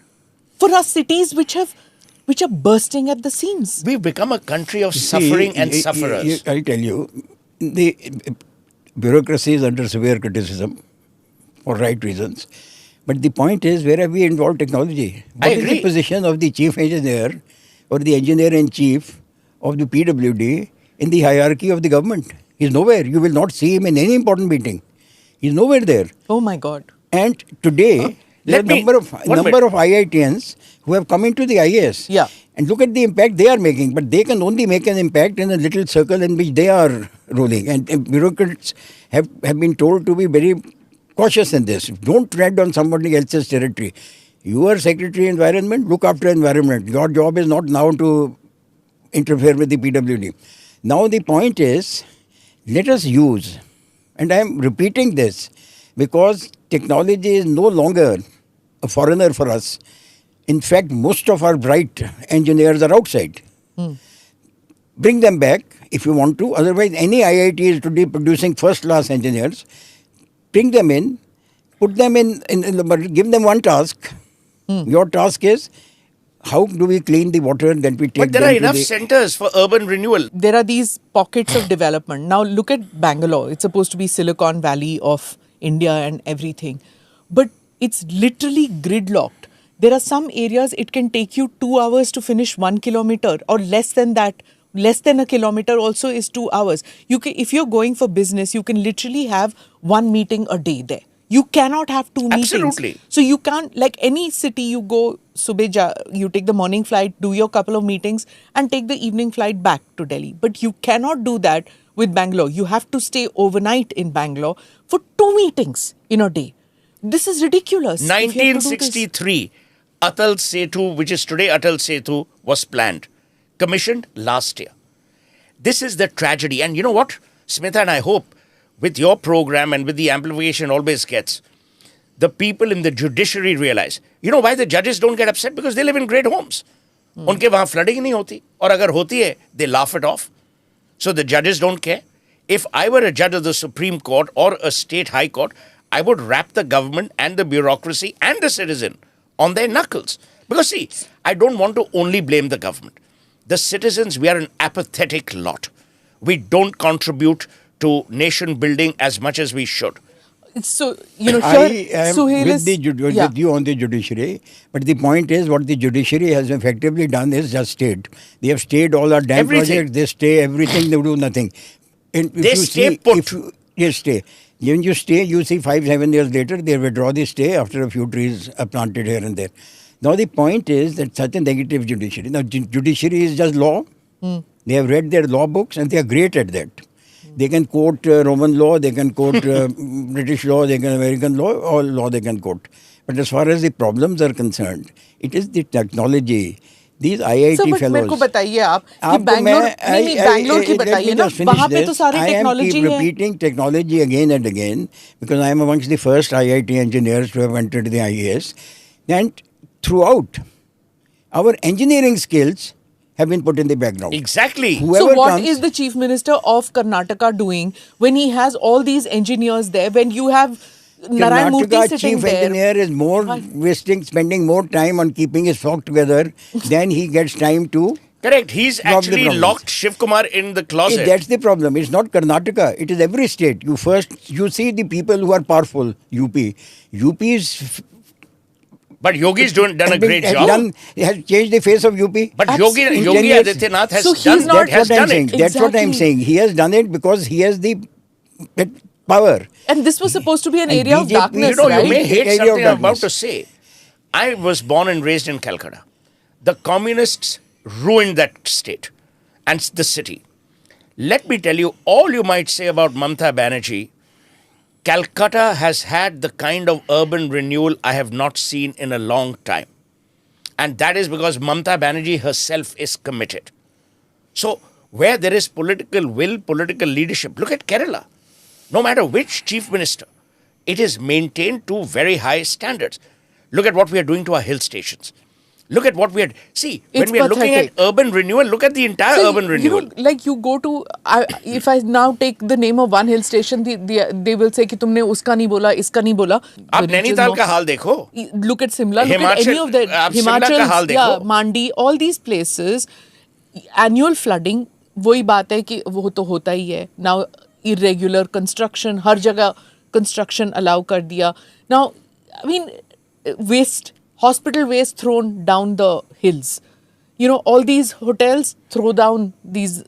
Speaker 3: For our cities which are bursting at the seams.
Speaker 1: We've become a country of
Speaker 2: See,
Speaker 1: suffering and sufferers.
Speaker 2: I tell you, the bureaucracy is under severe criticism for right reasons. But the point is, where have we involved technology? What is
Speaker 1: agree.
Speaker 2: the position of the chief engineer or the engineer-in-chief of the PWD in the hierarchy of the government? He's nowhere. You will not see him in any important meeting. He's nowhere there.
Speaker 3: Oh my God.
Speaker 2: And today, there are
Speaker 1: let me-
Speaker 2: number of
Speaker 1: one
Speaker 2: number of IITians who have come into the IAS.
Speaker 3: Yeah.
Speaker 2: And look at the impact they are making. But they can only make an impact in a little circle in which they are ruling. And bureaucrats have been told to be very cautious in this. Don't tread on somebody else's territory. You are Secretary Environment, look after environment. Your job is not now to interfere with the PWD. Now the point is, let us use, and I am repeating this, because technology is no longer a foreigner for us. In fact, most of our bright engineers are outside. Bring them back if you want to. Otherwise, any IIT is today producing first-class engineers. Bring them in, put them in give them one task. Your task is, how do we clean the water that we take?
Speaker 1: But there
Speaker 2: them
Speaker 1: are
Speaker 2: to
Speaker 1: enough
Speaker 2: the-
Speaker 1: centers for urban renewal.
Speaker 3: There are these pockets of development. Now look at Bangalore. It's supposed to be Silicon Valley of India and everything. But it's literally gridlocked. There are some areas it can take you 2 hours to finish 1 kilometer or less than that. Less than a kilometer also is 2 hours. You can, if you're going for business, you can literally have 1 meeting a day there. You cannot have 2 meetings.
Speaker 1: Absolutely.
Speaker 3: So you can't, like any city, you go, you take the morning flight, do your couple of meetings and take the evening flight back to Delhi. But you cannot do that with Bangalore. You have to stay overnight in Bangalore for 2 meetings in a day. This is ridiculous. if you have to do this.
Speaker 1: 1963, Atal Setu, which is today Atal Setu, was planned, commissioned last year. This is the tragedy. And you know what, Smitha, and I hope with your program and with the amplification always gets, the people in the judiciary realize, you know why the judges don't get upset? Because they live in great homes. उनके वहाँ flooding ही नहीं होती. और अगर होती है, they laugh it off. So the judges don't care. If I were a judge of the Supreme Court or a state high court, I would wrap the government and the bureaucracy and the citizen on their knuckles. Because see, I don't want to only blame the government. The citizens, we are an apathetic lot. We don't contribute to nation building as much as we should.
Speaker 3: So, here,
Speaker 2: I am
Speaker 3: Suhail
Speaker 2: with,
Speaker 3: is...
Speaker 2: with you on the judiciary, but the point is what the judiciary has effectively done is just stayed. They have stayed all our damn
Speaker 1: Everything.
Speaker 2: projects, they stay everything, they do nothing. And if
Speaker 1: They
Speaker 2: you
Speaker 1: stay
Speaker 2: see,
Speaker 1: put.
Speaker 2: If you, yes, stay. When you stay, you see 5-7 years later, they withdraw the stay after a few trees are planted here and there. Now the point is that such a negative judiciary. Now judiciary is just law. They have read their law books and they are great at that. They can quote Roman law, they can quote British law, they can American law, all law they can quote. But as far as the problems are concerned, it is the technology. These IIT
Speaker 3: So, but
Speaker 2: fellows.
Speaker 3: मेरे को बताइए आप कि
Speaker 2: आपको
Speaker 3: बैंगलोर
Speaker 2: मैं-
Speaker 3: नहीं बैंगलोर की
Speaker 2: let me
Speaker 3: बताइए ना
Speaker 2: just finish
Speaker 3: वहाँ पे तो
Speaker 2: this.
Speaker 3: सारी
Speaker 2: I am
Speaker 3: टेक्नोलॉजी
Speaker 2: keep
Speaker 3: है.
Speaker 2: repeating technology again and again because I am amongst the first IIT engineers to have entered the IAS. And throughout, our engineering skills have been put in the background.
Speaker 1: Exactly.
Speaker 2: Whoever
Speaker 3: So what
Speaker 2: comes,
Speaker 3: is the Chief Minister of Karnataka doing when he has all these engineers there, when you have Narayan Murthy
Speaker 2: Karnataka
Speaker 3: sitting
Speaker 2: chief
Speaker 3: there?
Speaker 2: engineer is more spending more time on keeping his flock together than he gets time to.
Speaker 1: Correct. He's
Speaker 2: Solve the
Speaker 1: actually
Speaker 2: problems.
Speaker 1: locked Shiv Kumar in the closet.
Speaker 2: That's the problem. It's not Karnataka. It is every state. You see the people who are powerful. UP is
Speaker 1: But Yogi's done a great job.
Speaker 2: Has changed the face of UP.
Speaker 1: But
Speaker 3: Absolutely.
Speaker 1: Yogi Adityanath has
Speaker 3: So he's
Speaker 1: done,
Speaker 3: not-
Speaker 1: has
Speaker 2: That's what I'm
Speaker 1: done
Speaker 2: saying.
Speaker 1: it.
Speaker 2: That's what I'm
Speaker 3: Exactly.
Speaker 2: saying. He has done it because he has the power.
Speaker 3: And this was supposed to be an
Speaker 2: And
Speaker 3: area of
Speaker 2: BJP
Speaker 3: darkness,
Speaker 1: You know,
Speaker 3: right?
Speaker 1: you may hate
Speaker 2: Area of
Speaker 1: something I'm about
Speaker 2: darkness.
Speaker 1: to say. I was born and raised in Calcutta. The communists ruined that state and the city. Let me tell you, all you might say about Mamata Banerjee, Calcutta has had the kind of urban renewal I have not seen in a long time. And that is because Mamata Banerjee herself is committed. So, where there is political will, political leadership, look at Kerala. No matter which chief minister, it is maintained to very high standards. Look at what we are doing to our hill stations. Look at what we are. See,
Speaker 3: It's
Speaker 1: when we are looking at
Speaker 3: pathetic.
Speaker 1: urban renewal, look at the entire
Speaker 3: So,
Speaker 1: urban renewal.
Speaker 3: like you go to, if I now take the name of one hill station, they will say कि तुमने उसका नहीं बोला, इसका नहीं बोला.
Speaker 1: आप
Speaker 3: The regions
Speaker 1: Nainital
Speaker 3: know.
Speaker 1: का हाल देखो.
Speaker 3: Look at Simla, look at any
Speaker 1: Himachal-
Speaker 3: of the
Speaker 1: आप शिमला का हाल
Speaker 3: Himachal, yeah,
Speaker 1: देखो.
Speaker 3: Mandi, all these places, annual flooding, वही बात है कि वो तो होता ही है. Now, irregular construction, हर जगह construction allow कर दिया. Now, I mean, waste, hospital waste thrown down the hills. You know, all these hotels throw down these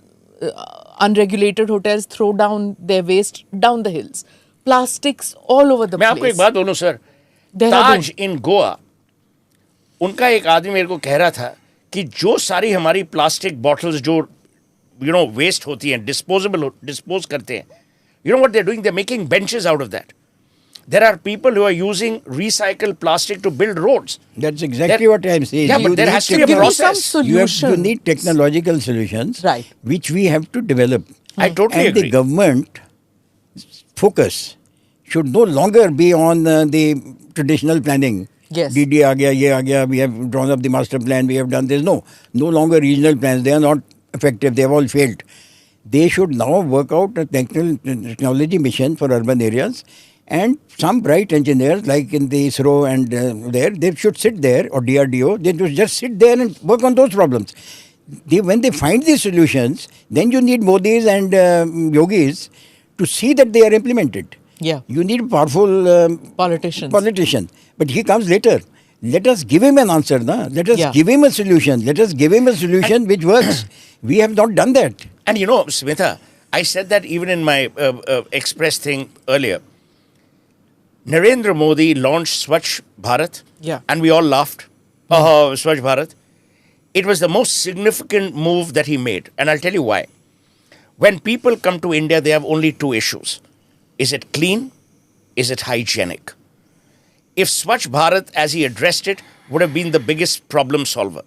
Speaker 3: unregulated hotels, throw down their waste down the hills. Plastics all over the
Speaker 1: मैं आपको
Speaker 3: place.
Speaker 1: एक बात बोलूं sir.
Speaker 3: Dehradun.
Speaker 1: ताज इन गोवा, उनका एक आदमी मेरे को कह रहा था कि जो सारी हमारी प्लास्टिक बॉटल्स जो वेस्ट होती हैं, डिस्पोज करते हैं, what they're doing? They're making benches out of that. There are people who are using recycled plastic to build roads.
Speaker 2: That's exactly what I'm saying.
Speaker 1: Yeah,
Speaker 2: You
Speaker 1: but there
Speaker 2: need
Speaker 1: has to be a
Speaker 3: Give me some
Speaker 1: process.
Speaker 2: You
Speaker 3: solution.
Speaker 2: need technological solutions,
Speaker 3: Right.
Speaker 2: which we have to develop.
Speaker 1: I totally
Speaker 2: and
Speaker 1: agree.
Speaker 2: the government focus should no longer be on the traditional planning.
Speaker 3: Yes.
Speaker 2: DD aa gaya, ye aa gaya, we have drawn up the master plan, we have done this. No longer regional plans. They are not effective. They have all failed. They should now work out a technology mission for urban areas. And some bright engineers, like in the ISRO and they should sit there, or DRDO, they should just sit there and work on those problems. When they find these solutions, then you need Modis and Yogis to see that they are implemented.
Speaker 3: Yeah.
Speaker 2: You need a powerful
Speaker 3: Politicians.
Speaker 2: But he comes later. Let us give him an answer. Na? Let us give him a solution. Let us give him a solution which works. We have not done that.
Speaker 1: And Smita, I said that even in my Express thing earlier. Narendra Modi launched Swachh Bharat.
Speaker 3: Yeah.
Speaker 1: And we all laughed. Oh, Swachh Bharat. It was the most significant move that he made. And I'll tell you why. When people come to India, they have only two issues. Is it clean? Is it hygienic? If Swachh Bharat, as he addressed it, would have been the biggest problem solver.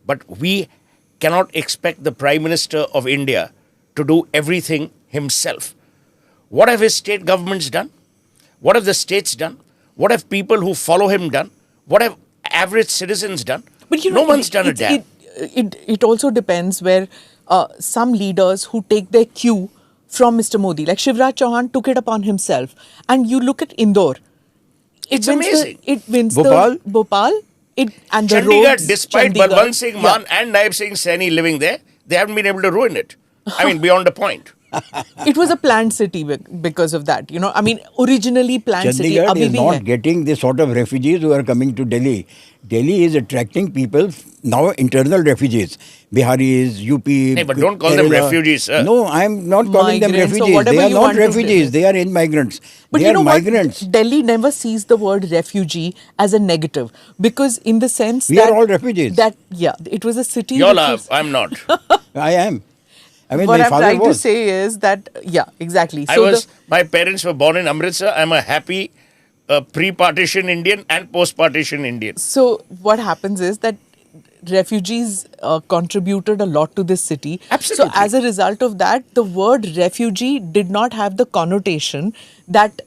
Speaker 1: But we cannot expect the Prime Minister of India to do everything himself. What have his state governments done? What have the states done? What have people who follow him done? What have average citizens done?
Speaker 3: But
Speaker 1: no one's done a damn.
Speaker 3: It also depends where some leaders who take their cue from Mr. Modi, like Shivraj Chauhan took it upon himself. And you look at Indore.
Speaker 1: It's
Speaker 3: wins
Speaker 1: amazing.
Speaker 3: It wins
Speaker 2: Bhopal?
Speaker 3: the Bhopal. And the
Speaker 1: Chandigarh,
Speaker 3: roads,
Speaker 1: despite
Speaker 3: Chandigarh.
Speaker 1: Balwant Singh Maan and Naib Singh Saini living there, they haven't been able to ruin it. I mean, beyond a point.
Speaker 3: It was a planned city because of that. I mean, originally planned city.
Speaker 2: Chandigarh
Speaker 3: abhi
Speaker 2: is
Speaker 3: bhi
Speaker 2: not
Speaker 3: hai.
Speaker 2: getting the sort of refugees who are coming to Delhi. Delhi is attracting people, now internal refugees. Biharis, UP.
Speaker 1: Hey, but don't call them
Speaker 2: Kerala.
Speaker 1: refugees, sir.
Speaker 2: No, I'm not calling them
Speaker 3: Migrants, or
Speaker 2: refugees.
Speaker 3: whatever
Speaker 2: They are
Speaker 3: you
Speaker 2: not
Speaker 3: want to
Speaker 2: refugees.
Speaker 3: say.
Speaker 2: They are in migrants.
Speaker 3: But
Speaker 2: They
Speaker 3: you
Speaker 2: are
Speaker 3: know
Speaker 2: migrants.
Speaker 3: what? Delhi never sees the word refugee as a negative because, in the sense
Speaker 2: We
Speaker 3: that
Speaker 2: are all refugees.
Speaker 3: It was a city.
Speaker 1: Y'all
Speaker 3: which
Speaker 1: are.
Speaker 3: was-
Speaker 1: I'm not.
Speaker 2: I am. I mean,
Speaker 3: what
Speaker 2: my
Speaker 3: I'm
Speaker 2: father
Speaker 3: trying to
Speaker 2: was.
Speaker 3: say is that, exactly.
Speaker 1: My parents were born in Amritsar. I'm a happy pre-partition Indian and post-partition Indian.
Speaker 3: So what happens is that refugees contributed a lot to this city.
Speaker 1: Absolutely.
Speaker 3: So as a result of that, the word refugee did not have the connotation that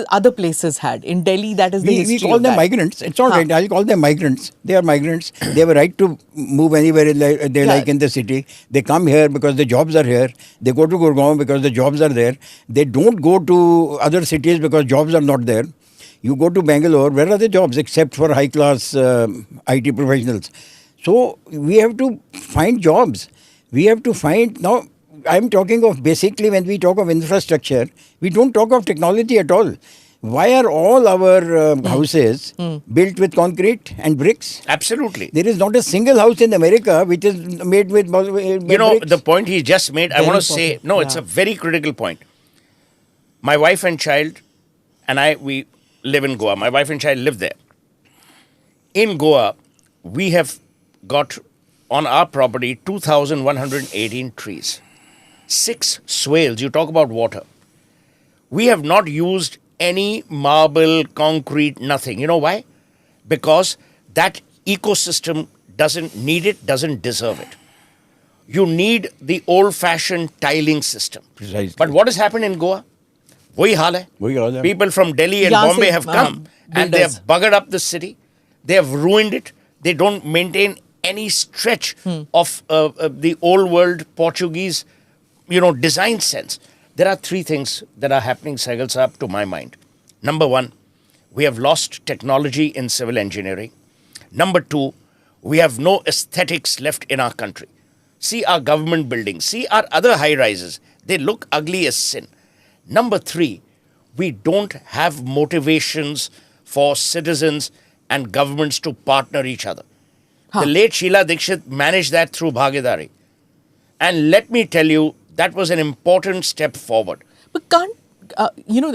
Speaker 3: other places had. In Delhi, that is the
Speaker 2: We
Speaker 3: history
Speaker 2: call
Speaker 3: of
Speaker 2: them
Speaker 3: that.
Speaker 2: migrants. It's all right. I'll call them migrants. They are migrants. They have a right to move anywhere they like in the city. They come here because the jobs are here. They go to Gurgaon because the jobs are there. They don't go to other cities because jobs are not there. You go to Bangalore, where are the jobs except for high-class IT professionals? So we have to find jobs. We have to find now. I'm talking of basically when we talk of infrastructure, we don't talk of technology at all. Why are all our houses built with concrete and bricks?
Speaker 1: Absolutely.
Speaker 2: There is not a single house in America which is made with bricks.
Speaker 1: The point he just made, I
Speaker 3: Very
Speaker 1: want to say,
Speaker 3: important.
Speaker 1: it's a very critical point. My wife and child and we live in Goa. My wife and child live there. In Goa, we have got on our property 2,118 trees. 6 swales. You talk about water. We have not used any marble, concrete, nothing. You know why? Because that ecosystem doesn't need it, doesn't deserve it. You need the old-fashioned tiling system.
Speaker 2: Precisely.
Speaker 1: But what has happened in Goa? Wahi haal hai.
Speaker 2: Wahi haal hai.
Speaker 1: People from Delhi and
Speaker 3: Yahan
Speaker 1: Bombay
Speaker 3: se,
Speaker 1: have come and they
Speaker 3: builders.
Speaker 1: have buggered up the city. They have ruined it. They don't maintain any stretch of the old world Portuguese, design sense. There are 3 things that are happening, Saigal Saab, to my mind. Number 1, we have lost technology in civil engineering. Number 2, we have no aesthetics left in our country. See our government buildings, see our other high rises. They look ugly as sin. Number 3, we don't have motivations for citizens and governments to partner each other. The late Sheila Dikshit managed that through Bhagidari. And let me tell you, that was an important step forward.
Speaker 3: But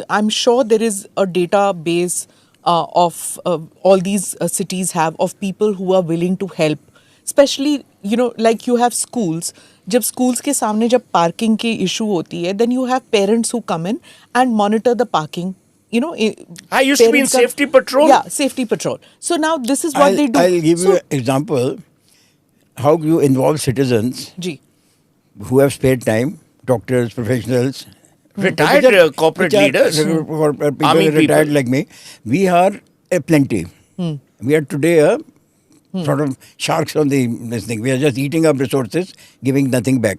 Speaker 3: I'm sure there is a database of all these cities have of people who are willing to help. Especially, like you have schools. जब schools के सामने जब parking की issue होती है, then you have parents who come in and monitor the parking.
Speaker 1: I used to be in
Speaker 3: parents are-
Speaker 1: safety patrol.
Speaker 3: Yeah, safety patrol. So now this is what they do.
Speaker 2: I'll give
Speaker 3: So-
Speaker 2: you an example how you involve citizens
Speaker 3: Ji.
Speaker 2: who have spare time, doctors, professionals,
Speaker 1: Retired
Speaker 2: which are-
Speaker 1: corporate
Speaker 2: which are,
Speaker 1: leaders.
Speaker 2: people
Speaker 1: Army
Speaker 2: retired
Speaker 1: people.
Speaker 2: like me. We are plenty. We are today sort of sharks on this thing. We are just eating up resources, giving nothing back.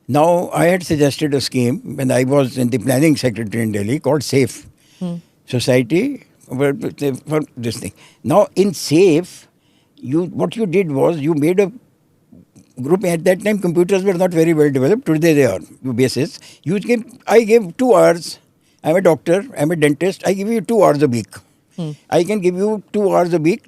Speaker 2: Now, I had suggested a scheme when I was in the planning secretary in Delhi called SAFE, Society for this thing. Now, in SAFE, what you did was you made a group. At that time, computers were not very well developed. Today they are. Basis. I gave 2 hours. I'm a doctor. I'm a dentist. I give you 2 hours a week. I can give you 2 hours a week.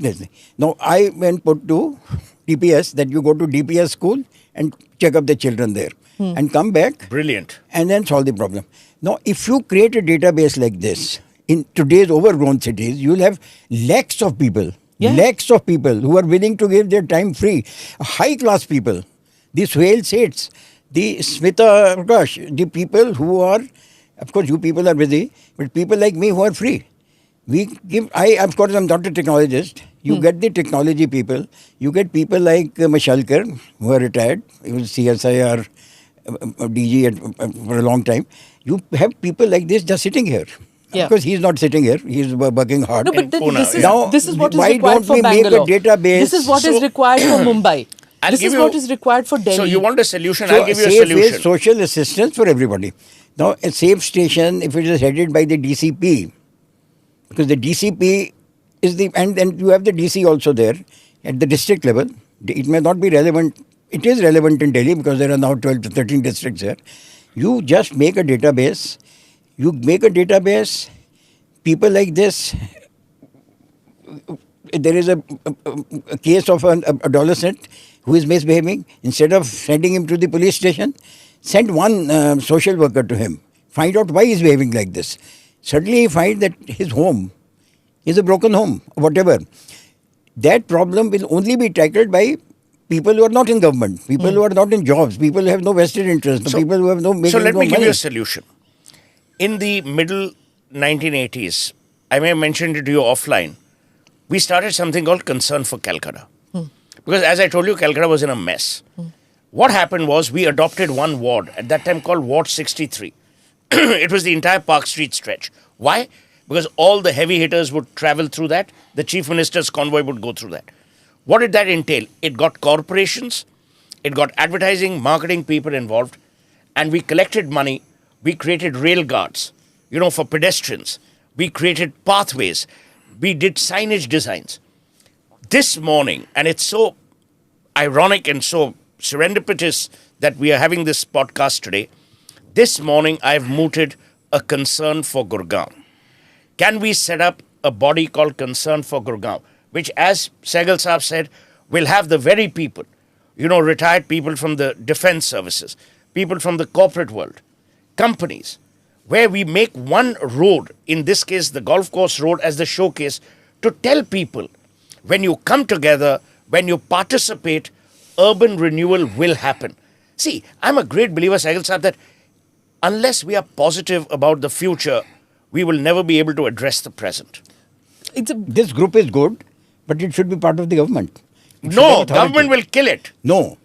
Speaker 2: Now, I went put to DPS, that you go to DPS school and check up the children there and come back.
Speaker 1: Brilliant.
Speaker 2: And then solve the problem. Now, if you create a database like this, in today's overgrown cities, you'll have lakhs of people.
Speaker 3: Yeah.
Speaker 2: Lakhs of people who are willing to give their time free. High-class people. The Swale Seths, the Smita Prakash, the people who are, of course, you people are busy, but people like me who are free. Of course, I'm not a technologist. You get the technology people. You get people like Mashalkar, who are retired. He was CSIR DG for a long time. You have people like this just sitting here.
Speaker 3: Yeah.
Speaker 2: Because he's not sitting here. He's working hard.
Speaker 3: No, but then
Speaker 1: Pune,
Speaker 3: this is
Speaker 1: yeah.
Speaker 3: this is what is
Speaker 2: Why
Speaker 3: required
Speaker 2: don't
Speaker 3: for
Speaker 2: we make a
Speaker 3: Bangalore.
Speaker 2: database?
Speaker 3: This is what is
Speaker 1: So-
Speaker 3: required for Mumbai.
Speaker 1: I'll
Speaker 3: This
Speaker 1: give
Speaker 3: is
Speaker 1: you-
Speaker 3: what is required for Delhi.
Speaker 1: So you want a solution?
Speaker 2: So
Speaker 1: I'll give you a
Speaker 2: SAFE
Speaker 1: solution.
Speaker 2: is social assistance for everybody. Now, a SAFE station, if it is headed by the DCP, because the DCP is and you have the DC also there at the district level. It may not be relevant. It is relevant in Delhi because there are now 12 to 13 districts there. You just make a database. People like this. There is a case of an adolescent who is misbehaving. Instead of sending him to the police station, send one social worker to him. Find out why he is behaving like this. Suddenly he finds that his home is a broken home, whatever. That problem will only be tackled by people who are not in government, people who are not in jobs, people who have no vested interest, people who have no making
Speaker 1: So let
Speaker 2: no
Speaker 1: me give
Speaker 2: money.
Speaker 1: you a solution. In the middle 1980s, I may have mentioned it to you offline, we started something called Concern for Calcutta. Because as I told you, Calcutta was in a mess. What happened was we adopted one ward, at that time called Ward 63. It was the entire Park Street stretch. Why? Because all the heavy hitters would travel through that. The Chief Minister's convoy would go through that. What did that entail? It got corporations, it got advertising, marketing people involved, and we collected money. We created rail guards, for pedestrians. We created pathways. We did signage designs. This morning, and it's so ironic and so serendipitous that we are having this podcast today, this morning I've mooted a Concern for Gurgaon. Can we set up a body called Concern for Gurgaon, which, as Sehgal Saab said, will have the very people, retired people from the defense services, people from the corporate world, companies, where we make one road, in this case the golf course road, as the showcase, to tell people, when you come together, when you participate, urban renewal will happen. See, I'm a great believer, Sehgal Saab, that unless we are positive about the future, we will never be able to address the present.
Speaker 2: This group is good, but it should be part of the government. It should
Speaker 1: No,
Speaker 2: have authority.
Speaker 1: government will kill it.
Speaker 2: No,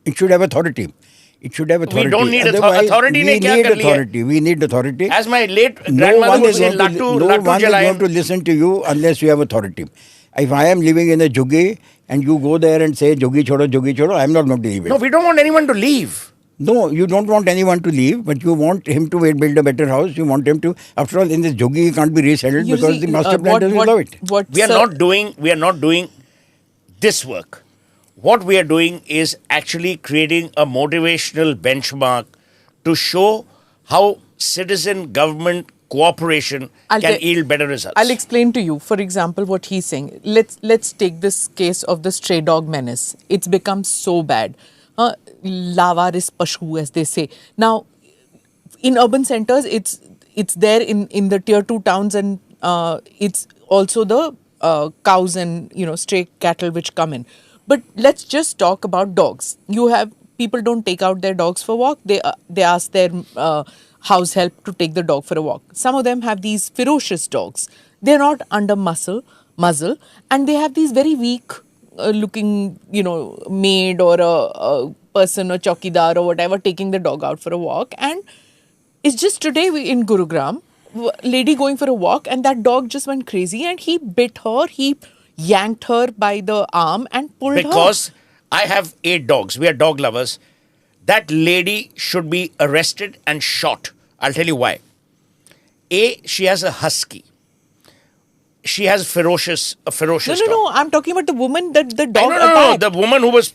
Speaker 2: it should have authority. It should have authority.
Speaker 1: We don't need
Speaker 2: Otherwise,
Speaker 1: authority.
Speaker 2: We need authority. We need authority.
Speaker 1: As my late
Speaker 2: No
Speaker 1: grandmother
Speaker 2: one
Speaker 1: would
Speaker 2: is
Speaker 1: say,
Speaker 2: going to,
Speaker 1: Lattu,
Speaker 2: no
Speaker 1: Lattu
Speaker 2: one is
Speaker 1: Jalayan.
Speaker 2: going to listen to you unless you have authority. If I am living in a juggi and you go there and say juggi chodo, I am not going to leave it.
Speaker 1: No, we don't want anyone to leave.
Speaker 2: No, you don't want anyone to leave, but you want him to build a better house. You want him to, after all, in this juggi, he can't be resettled
Speaker 3: You
Speaker 2: because
Speaker 3: see,
Speaker 2: the master plan doesn't allow it.
Speaker 1: We are not doing this work. What we are doing is actually creating a motivational benchmark to show how citizen government cooperation can yield better results.
Speaker 3: I'll explain to you, for example, what he's saying. Let's take this case of the stray dog menace. It's become so bad. Lavaris pashu, as they say. Now, in urban centers, it's there in the tier 2 towns, and it's also the cows and stray cattle which come in. But let's just talk about dogs. You have people don't take out their dogs for walk. They ask their house help to take the dog for a walk. Some of them have these ferocious dogs. They're not under muzzle, and they have these very weak looking, maid or a person or chowkidar or whatever taking the dog out for a walk. And it's just today in Gurugram, lady going for a walk, and that dog just went crazy and he bit her. He yanked her by the arm and pulled her.
Speaker 1: Because I have 8 dogs. We are dog lovers. That lady should be arrested and shot. I'll tell you why. A, she has a husky. She has a ferocious dog.
Speaker 3: No. I'm talking about the woman that the dog
Speaker 1: No,
Speaker 3: attacked.
Speaker 1: the woman who was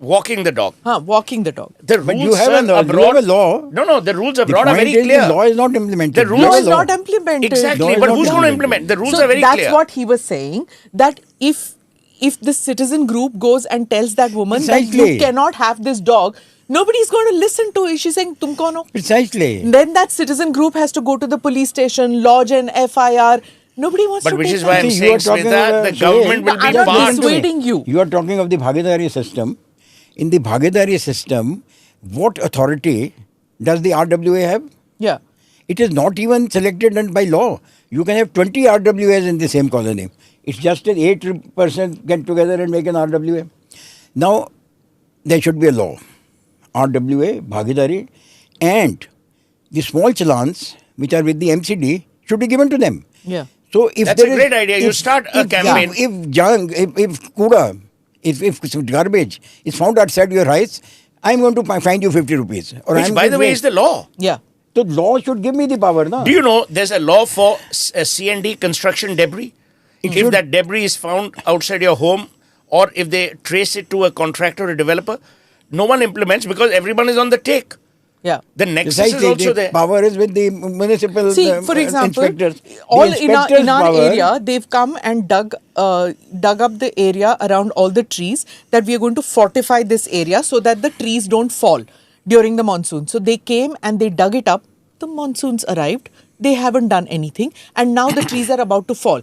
Speaker 1: walking the dog.
Speaker 3: Walking the dog.
Speaker 1: The
Speaker 2: But
Speaker 1: rules
Speaker 2: you have
Speaker 1: abroad,
Speaker 2: a law.
Speaker 1: No, the rules
Speaker 2: The
Speaker 1: abroad are
Speaker 2: point
Speaker 1: very
Speaker 2: is
Speaker 1: clear.
Speaker 2: the law is not implemented.
Speaker 1: The rules
Speaker 2: You
Speaker 3: No,
Speaker 2: have
Speaker 3: it's
Speaker 2: a law.
Speaker 3: not implemented.
Speaker 1: Exactly,
Speaker 2: No, it's
Speaker 1: but
Speaker 2: not
Speaker 1: who's going to
Speaker 2: implemented.
Speaker 1: implement? The rules
Speaker 3: So
Speaker 1: are very
Speaker 3: that's
Speaker 1: clear.
Speaker 3: what he was saying, that if the citizen group goes and tells that woman that
Speaker 2: Exactly.
Speaker 3: you cannot have this dog, nobody's going to listen to it. She's saying, tum kaun ho?
Speaker 2: Precisely.
Speaker 3: Then that citizen group has to go to the police station, lodge an FIR. Nobody wants
Speaker 1: But
Speaker 3: to
Speaker 1: which
Speaker 3: take
Speaker 1: is why
Speaker 3: that.
Speaker 1: I'm
Speaker 2: See,
Speaker 1: saying, Smita, the government will
Speaker 3: I'm
Speaker 1: be
Speaker 3: not
Speaker 1: part.
Speaker 3: persuading you.
Speaker 2: You are talking of the Bhagidari system. In the Bhagidari system, what authority does the RWA have?
Speaker 3: Yeah.
Speaker 2: It is not even selected and by law. You can have 20 RWAs in the same colony. It's just an 8% get together and make an RWA. Now, there should be a law. RWA, Bhagidari, and the small challans, which are with the MCD, should be given to them.
Speaker 3: Yeah.
Speaker 2: So if
Speaker 1: That's
Speaker 2: there
Speaker 1: a
Speaker 2: is-
Speaker 1: great idea. You start a campaign.
Speaker 2: If kuda, if garbage is found outside your house, I'm going to find you 50 rupees. Or
Speaker 1: Which,
Speaker 2: I'm
Speaker 1: by
Speaker 2: going
Speaker 1: the
Speaker 2: to
Speaker 1: way,
Speaker 2: say-
Speaker 1: is the law.
Speaker 3: Yeah.
Speaker 2: So law should give me the power, na?
Speaker 1: Do you know there's a law for C&D, construction debris? If that debris is found outside your home, or if they trace it to a contractor or developer, no one implements because everyone is on the take.
Speaker 3: Yeah.
Speaker 1: The nexus
Speaker 2: Besides,
Speaker 1: is also
Speaker 2: the
Speaker 1: there.
Speaker 2: power is with the municipal
Speaker 3: See, for example,
Speaker 2: inspectors.
Speaker 3: all
Speaker 2: The
Speaker 3: in our
Speaker 2: inspector's power-
Speaker 3: area, they've come and dug up the area around all the trees, that we are going to fortify this area so that the trees don't fall during the monsoon. So they came and they dug it up. The monsoons arrived. They haven't done anything, and now the trees are about to fall.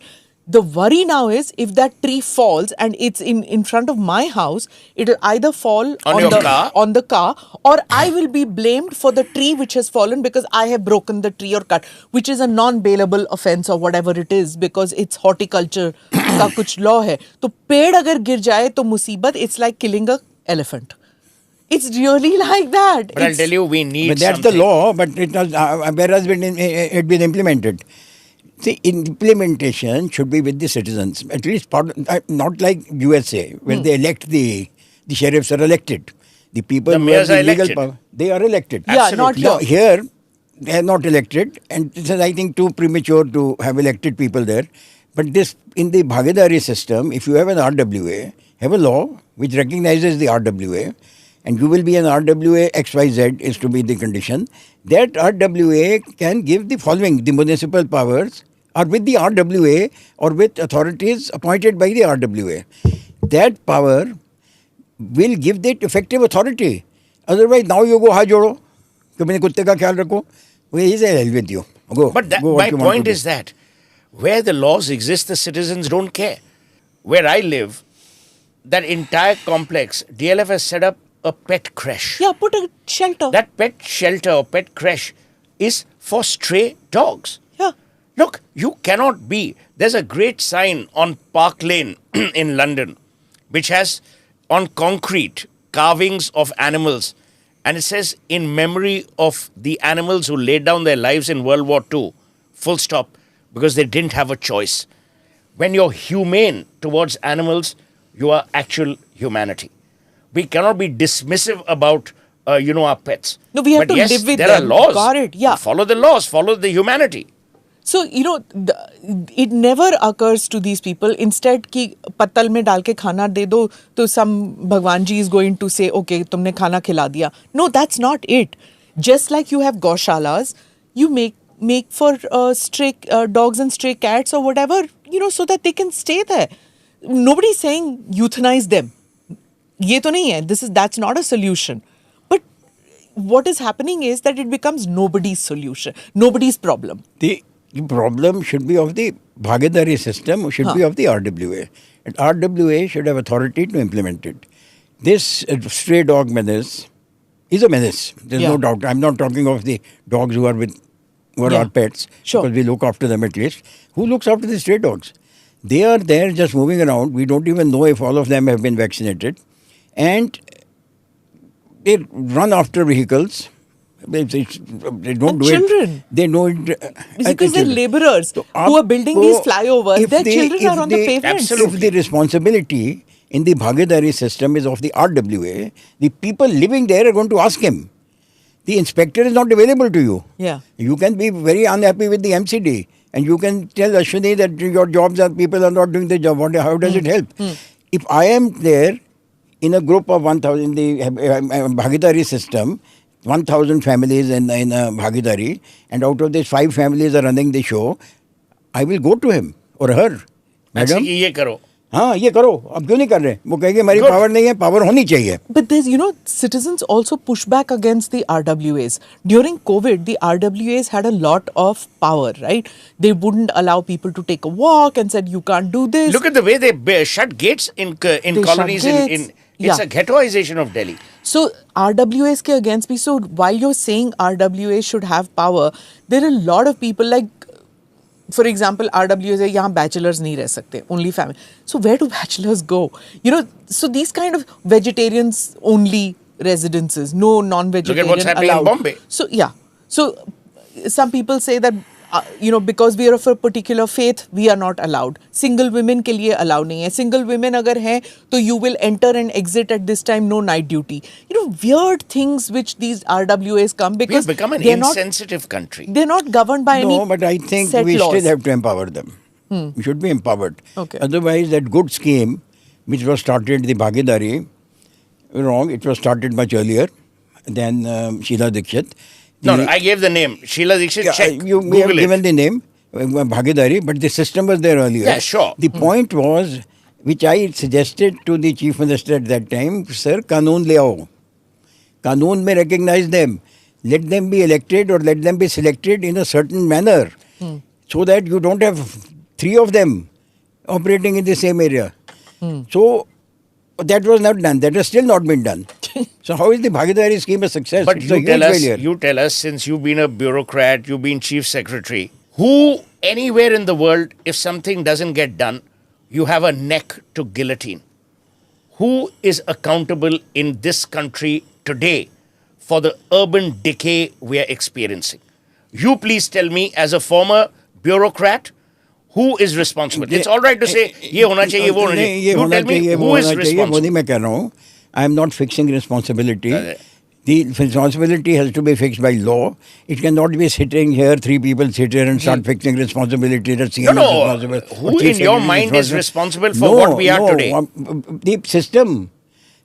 Speaker 3: The worry now is if that tree falls and it's in front of my house, it'll either fall
Speaker 1: On your car?
Speaker 3: on the car, or I will be blamed for the tree which has fallen because I have broken the tree or cut, which is a non-bailable offence or whatever it is, because it's horticulture का कुछ law है. तो पेड़ अगर गिर जाए तो मुसीबत, it's like killing a elephant. It's really like that.
Speaker 1: But I'll tell you, we need
Speaker 2: But that's
Speaker 1: something.
Speaker 2: the law, but it has, where has it been implemented? See, implementation should be with the citizens. At least not like USA, where they elect the sheriffs are elected. The people
Speaker 1: The
Speaker 2: who
Speaker 1: mayors
Speaker 2: have the
Speaker 1: are
Speaker 2: legal
Speaker 1: elected.
Speaker 2: power, they are elected.
Speaker 3: Yeah, not
Speaker 1: Absolutely.
Speaker 2: Now,
Speaker 3: here.
Speaker 2: here, they are not elected, and this is, I think, too premature to have elected people there. But this, in the Bhagidari system, if you have an RWA, have a law which recognizes the RWA, and you will be an RWA XYZ is to be the condition. That RWA can give the following: the municipal powers are with the RWA or with authorities appointed by the RWA. That power will give that effective authority. Otherwise, now you go, ha jodo, कि मैंने कुत्ते का ख्याल रखो. He said, hell with you. Go.
Speaker 1: But
Speaker 2: go what
Speaker 1: my
Speaker 2: you want
Speaker 1: point
Speaker 2: to
Speaker 1: is
Speaker 2: do.
Speaker 1: that where the laws exist, the citizens don't care. Where I live, that entire complex, DLF has set up a pet creche.
Speaker 3: Yeah, put a shelter.
Speaker 1: That pet shelter or pet creche is for stray dogs.
Speaker 3: Yeah.
Speaker 1: Look, you cannot be. There's a great sign on Park Lane in London which has on concrete carvings of animals, and it says, in memory of the animals who laid down their lives in World War II, full stop, because they didn't have a choice. When you're humane towards animals, you are actual humanity. We cannot be dismissive about, our pets.
Speaker 3: No, we have
Speaker 1: But
Speaker 3: to
Speaker 1: yes,
Speaker 3: live with
Speaker 1: there
Speaker 3: them.
Speaker 1: are laws.
Speaker 3: Got it, yeah.
Speaker 1: Follow the laws, follow the humanity.
Speaker 3: So, it never occurs to these people, instead कि पत्तल में डाल के खाना दे दो, तो some Bhagwan ji is going to say, okay, तुमने खाना खिला दिया. No, that's not it. Just like you have gaushalas, you make for stray dogs and stray cats or whatever, so that they can stay there. Nobody's saying euthanize them. ये तो नहीं है. That's not a solution. But what is happening is that it becomes nobody's solution, nobody's problem.
Speaker 2: The problem should be of the Bhagidari system, should be of the RWA. And RWA should have authority to implement it. This stray dog menace is a menace. There's no doubt. I'm not talking of the dogs who are our pets,
Speaker 3: Sure.
Speaker 2: because we look after them at least. Who looks after the stray dogs? They are there just moving around. We don't even know if all of them have been vaccinated. And they run after vehicles. They don't
Speaker 3: And
Speaker 2: do
Speaker 3: children.
Speaker 2: it. They don't.
Speaker 3: Because they're laborers
Speaker 2: So
Speaker 3: who are building these flyovers.
Speaker 2: if
Speaker 3: Their
Speaker 2: they-
Speaker 3: children
Speaker 2: if
Speaker 3: are on the
Speaker 2: they-
Speaker 3: pavement.
Speaker 2: If the responsibility in the Bhagidari system is of the RWA, the people living there are going to ask him. The inspector is not available to you.
Speaker 3: Yeah.
Speaker 2: You can be very unhappy with the MCD, and you can tell Ashwini that your jobs are, people are not doing the job. How does it help? If I am there in a group of 1,000 in the Bhagidari system, 1,000 families in Bhagidari, and out of these 5 families are running the show, I will go to him or her.
Speaker 1: अच्छा
Speaker 2: Madam,
Speaker 1: ये करो.
Speaker 2: हाँ ये करो, अब क्यों नहीं कर रहे? वो कहेंगे हमारी
Speaker 1: Good.
Speaker 2: पावर नहीं है, पावर होनी चाहिए.
Speaker 3: But there's, citizens also push back against the RWAs. During COVID, the RWAs had a lot of power, right? They wouldn't allow people to take a walk and said, you can't do this.
Speaker 1: Look at the way they shut gates in
Speaker 3: They
Speaker 1: colonies.
Speaker 3: shut gates.
Speaker 1: It's
Speaker 3: Yeah.
Speaker 1: a ghettoization of Delhi.
Speaker 3: So RWAs ke against me. So while you're saying RWAs should have power, there are a lot of people like, for example, RWAs है यहाँ bachelors नहीं रह सकते, only family. So where do bachelors go? So these kind of vegetarians only residences, no non-vegetarian
Speaker 1: Look at what's happening in
Speaker 3: allowed.
Speaker 1: Bombay.
Speaker 3: So yeah, so some people say that because we are of a particular faith, we are not allowed. Single women के लिए allow नहीं है. Single women अगर हैं, तो you will enter and exit at this time, no night duty. Weird things which these RWAs come
Speaker 1: We
Speaker 3: because
Speaker 1: have become an
Speaker 3: they're not,
Speaker 1: insensitive country.
Speaker 3: they're not governed by any
Speaker 2: No, but I think
Speaker 3: set
Speaker 2: we
Speaker 3: laws.
Speaker 2: still have to empower them. We should be empowered.
Speaker 3: Okay.
Speaker 2: Otherwise, that good scheme, which was started, the Bhagidari, wrong, it was started much earlier than Sheila Dikshit.
Speaker 1: No,
Speaker 2: The-
Speaker 1: I gave the name. Sheila Dikshit,
Speaker 2: Yeah,
Speaker 1: check.
Speaker 2: you may have
Speaker 1: Google
Speaker 2: given
Speaker 1: it.
Speaker 2: the name, Bhagidari, but the system was there earlier.
Speaker 1: Yeah, sure.
Speaker 2: The point was, which I suggested to the Chief Minister at that time, Sir, Kanoon le aao. Kanoon may recognize them. Let them be elected or let them be selected in a certain manner so that you don't have three of them operating in the same area. So that was not done. That has still not been done. So how is the Bhagidari scheme a success?
Speaker 1: But
Speaker 2: It's a
Speaker 1: you tell
Speaker 2: huge
Speaker 1: us,
Speaker 2: failure.
Speaker 1: you tell us, since you've been a bureaucrat, you've been chief secretary, who anywhere in the world, if something doesn't get done, you have a neck to guillotine. Who is accountable in this country today for the urban decay we are experiencing? You please tell me, as a former bureaucrat, who is responsible? It's all right to say, ye hona chahiye, wo hona chahiye.
Speaker 2: नहीं, ये
Speaker 1: You
Speaker 2: होना
Speaker 1: tell me,
Speaker 2: चाहिए, वो
Speaker 1: who is
Speaker 2: होना चाहिए, वो
Speaker 1: responsible?
Speaker 2: नहीं मैं कह रहा हूँ. I am not fixing responsibility.
Speaker 1: Okay.
Speaker 2: The responsibility has to be fixed by law. It cannot be sitting here, three people sit here and start fixing responsibility. That CM
Speaker 1: No,
Speaker 2: is
Speaker 1: no.
Speaker 2: responsible.
Speaker 1: Who
Speaker 2: or chief
Speaker 1: in your
Speaker 2: secretary
Speaker 1: mind is responsible for
Speaker 2: No,
Speaker 1: what we are
Speaker 2: no,
Speaker 1: today?
Speaker 2: The system.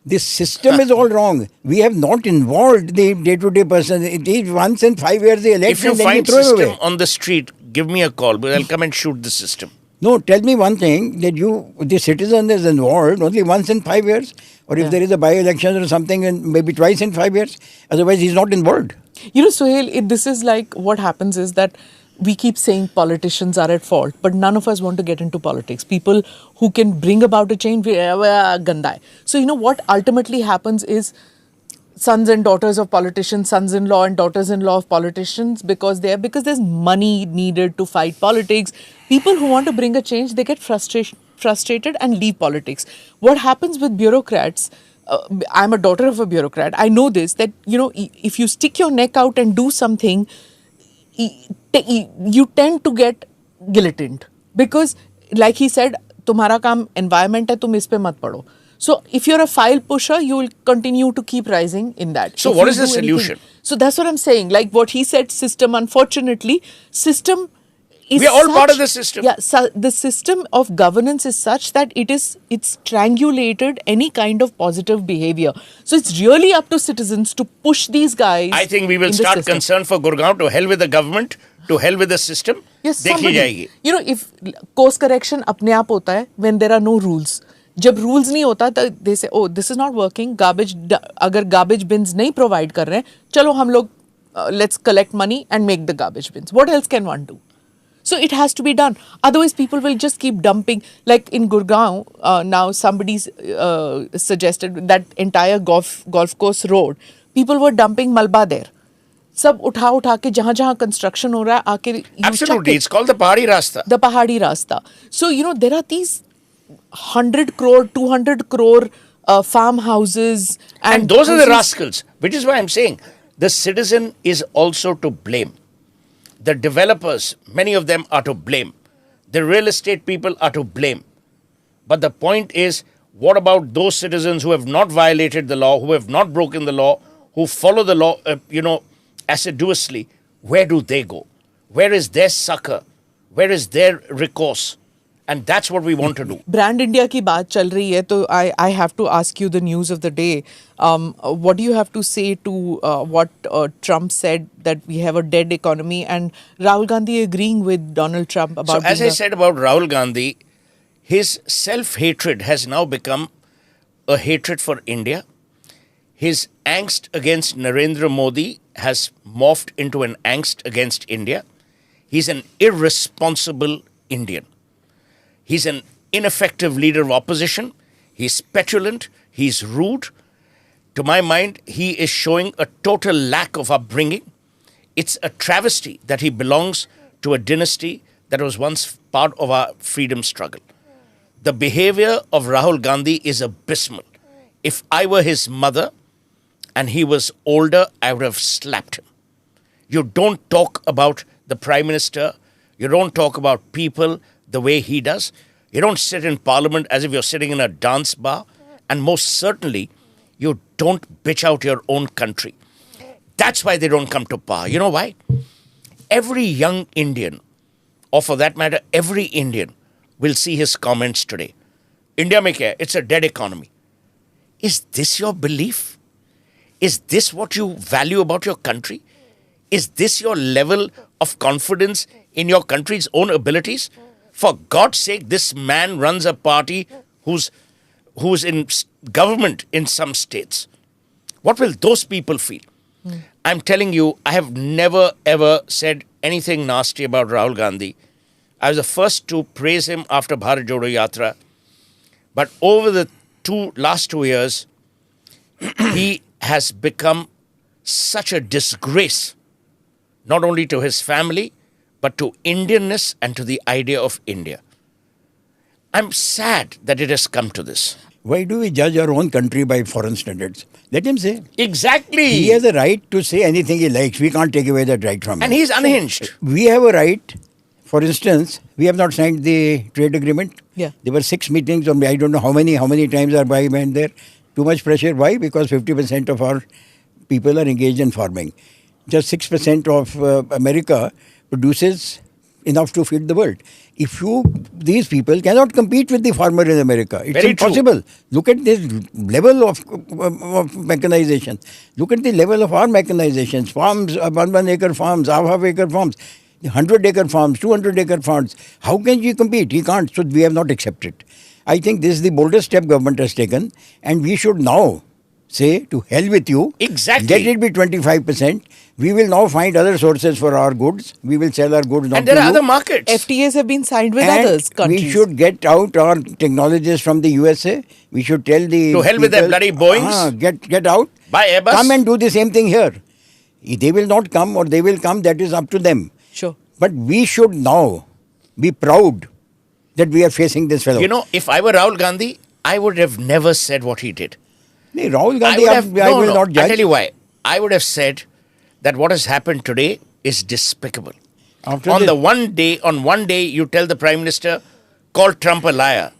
Speaker 2: The system is all wrong. We have not involved the day-to-day person. It is once in 5 years the election,
Speaker 1: If you
Speaker 2: then
Speaker 1: find
Speaker 2: throw it
Speaker 1: system
Speaker 2: away.
Speaker 1: on the street, give me a call, but I'll come and shoot the system.
Speaker 2: No, tell me one thing, that the citizen is involved only once in 5 years, or if there is a by-election or something, and maybe twice in 5 years, otherwise he's not involved.
Speaker 3: Sohail, this is like what happens is that we keep saying politicians are at fault, but none of us want to get into politics. People who can bring about a change, ganda hai. So, what ultimately happens is sons and daughters of politicians, sons-in-law and daughters-in-law of politicians, because there's money needed to fight politics. People who want to bring a change, they get frustrated and leave politics. What happens with bureaucrats? I'm a daughter of a bureaucrat. I know this, that if you stick your neck out and do something, you tend to get guillotined, because like he said, तुम्हारा काम environment है, तुम इस पे मत पड़ो. So if you're a file pusher, you will continue to keep rising in that.
Speaker 1: So
Speaker 3: If
Speaker 1: what
Speaker 3: you
Speaker 1: is the
Speaker 3: do anything-
Speaker 1: solution?
Speaker 3: So that's what I'm saying. Like what he said, system, unfortunately, system is
Speaker 1: We are all part of
Speaker 3: such-
Speaker 1: the system.
Speaker 3: Yeah, so the system of governance is such that it's strangulated any kind of positive behavior. So it's really up to citizens to push these guys.
Speaker 1: I think we will
Speaker 3: in the
Speaker 1: start
Speaker 3: system.
Speaker 1: concern for Gurgaon. To hell with the government, to hell with the system.
Speaker 3: Yes,
Speaker 1: देखी
Speaker 3: somebody.
Speaker 1: जाएगी.
Speaker 3: If course correction अपने आप होता है when there are no rules. जब rules नहीं होता तो they say, oh, this is not working. अगर garbage bins नहीं provide कर रहे हैं, चलो हम लोग let's collect money and make the garbage bins. What else can one do? So it has to be done. Otherwise, people will just keep dumping. Like in Gurgaon, now somebody suggested that entire golf course road, people were dumping malba there. सब उठा के जहाँ construction हो रहा है आके you chuck
Speaker 1: Absolutely,
Speaker 3: it.
Speaker 1: it's called the Pahadi Rasta.
Speaker 3: The Pahadi Rasta. So, there are these 100 crore, 200 crore farmhouses.
Speaker 1: And those are the
Speaker 3: houses-
Speaker 1: rascals, which is why I'm saying the citizen is also to blame. The developers, many of them are to blame. The real estate people are to blame. But the point is, what about those citizens who have not violated the law, who have not broken the law, who follow the law, assiduously? Where do they go? Where is their succor? Where is their recourse? And that's what we want to do.
Speaker 3: Brand India की बात चल रही है, तो I have to ask you the news of the day. What do you have to say to what Trump said, that we have a dead economy, and Rahul Gandhi agreeing with Donald Trump about
Speaker 1: So, as
Speaker 3: being
Speaker 1: I said about Rahul Gandhi, his self-hatred has now become a hatred for India. His angst against Narendra Modi has morphed into an angst against India. He's an irresponsible Indian. He's an ineffective leader of opposition. He's petulant. He's rude. To my mind, he is showing a total lack of upbringing. It's a travesty that he belongs to a dynasty that was once part of our freedom struggle. The behavior of Rahul Gandhi is abysmal. If I were his mother and he was older, I would have slapped him. You don't talk about the Prime Minister. You don't talk about people the way he does. You don't sit in Parliament as if you're sitting in a dance bar. And most certainly, you don't bitch out your own country. That's why they don't come to power. You know why? Every young Indian, or for that matter, every Indian, will see his comments today. India mein kya hai? It's a dead economy. Is this your belief? Is this what you value about your country? Is this your level of confidence in your country's own abilities? For God's sake, this man runs a party who's in government in some states. What will those people feel? I'm telling you, I have never ever said anything nasty about Rahul Gandhi. I was the first to praise him after Bharat Jodo Yatra. But over the last 2 years, he has become such a disgrace, not only to his family, but to Indianness and to the idea of India. I'm sad that it has come to this.
Speaker 2: Why do we judge our own country by foreign standards? Let him say.
Speaker 1: Exactly.
Speaker 2: He has a right to say anything he likes. We can't take away that right from him.
Speaker 1: And he's unhinged.
Speaker 2: We have a right. For instance, we have not signed the trade agreement.
Speaker 3: Yeah.
Speaker 2: There were 6 meetings, or I don't know how many times our buy went there. Too much pressure. Why? Because 50% of our people are engaged in farming. Just 6% of America produces enough to feed the world. These people cannot compete with the farmer in America. It's
Speaker 1: Very
Speaker 2: impossible.
Speaker 1: true.
Speaker 2: Look at this level of mechanization. Look at the level of our mechanizations. Farms, 1 acre farms, half acre farms, 100 acre farms, 200 acre farms. How can you compete? He can't. So we have not accepted. I think this is the boldest step government has taken, and we should now say, to hell with you.
Speaker 1: Exactly.
Speaker 2: Let it be 25%. We will now find other sources for our goods. We will sell our goods not
Speaker 1: And there
Speaker 2: to
Speaker 1: are
Speaker 2: you.
Speaker 1: other markets.
Speaker 3: FTAs have been signed with
Speaker 2: And
Speaker 3: others countries.
Speaker 2: we should get out our technologists from the USA. We should tell the
Speaker 1: To hell with their
Speaker 2: people,
Speaker 1: bloody Boeings.
Speaker 2: Get out.
Speaker 1: Buy Airbus.
Speaker 2: Come and do the same thing here. If they will not come or they will come, that is up to them.
Speaker 3: Sure.
Speaker 2: But we should now be proud that we are facing this fellow.
Speaker 1: You know, if I were Rahul Gandhi, I would have never said what he did.
Speaker 2: Nee, Rahul
Speaker 1: I
Speaker 2: Gandhi,
Speaker 1: would have,
Speaker 2: I will not judge.
Speaker 1: I'll tell you why. I would have said that what has happened today is despicable.
Speaker 2: After
Speaker 1: On
Speaker 2: this-
Speaker 1: one day, you tell the Prime Minister, call Trump a liar.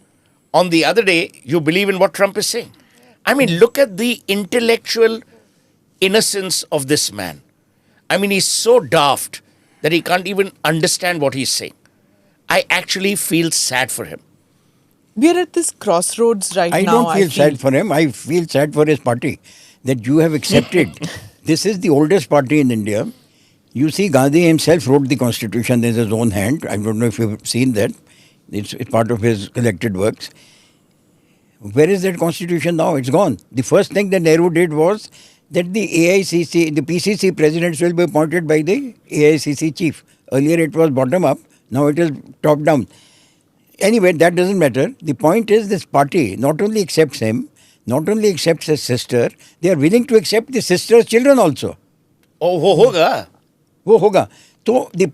Speaker 1: On the other day, you believe in what Trump is saying. I mean, look at the intellectual innocence of this man. I mean, he's so daft that he can't even understand what he's saying. I actually feel sad for him.
Speaker 3: We are at this crossroads right
Speaker 2: I
Speaker 3: now.
Speaker 2: don't feel sad for him. I feel sad for his party that you have accepted. This is the oldest party in India. You see, Gandhi himself wrote the constitution in his own hand. I don't know if you've seen that. It's part of his collected works. Where is that constitution now? It's gone. The first thing that Nehru did was that the AICC, the PCC presidents will be appointed by the AICC chief. Earlier it was bottom up. Now it is top down. Anyway, that doesn't matter. The point is this party not only accepts him, not only accepts his sister, they are willing to accept the sister's children also.
Speaker 1: Oh, hoga.
Speaker 2: वो होगा. So the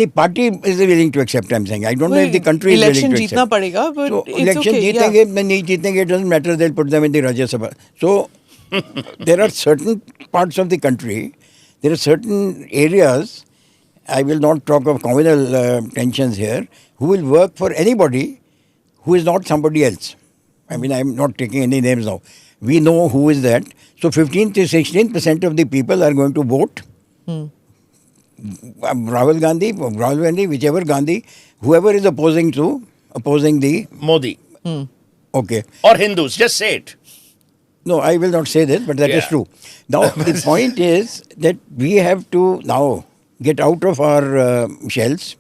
Speaker 2: party is willing to accept. I'm saying. I don't know if the country is willing to accept.
Speaker 3: Election जीतना पड़ेगा, but
Speaker 2: so
Speaker 3: it's
Speaker 2: election
Speaker 3: okay.
Speaker 2: जीतेंगे, नहीं जीतेंगे, it doesn't matter. They'll put them in the Rajya Sabha. So there are certain parts of the country, there are certain areas. I will not talk of communal tensions here. Who will work for anybody who is not somebody else? I mean, I'm not taking any names now. We know who is that. So 15 to 16% of the people are going to vote. Rahul Gandhi, whichever Gandhi, whoever is opposing the
Speaker 1: Modi.
Speaker 2: okay.
Speaker 1: Or Hindus, just say it.
Speaker 2: No, I will not say this, but that is
Speaker 1: Yeah.
Speaker 2: true. Now, the point is that we have to now get out of our shells.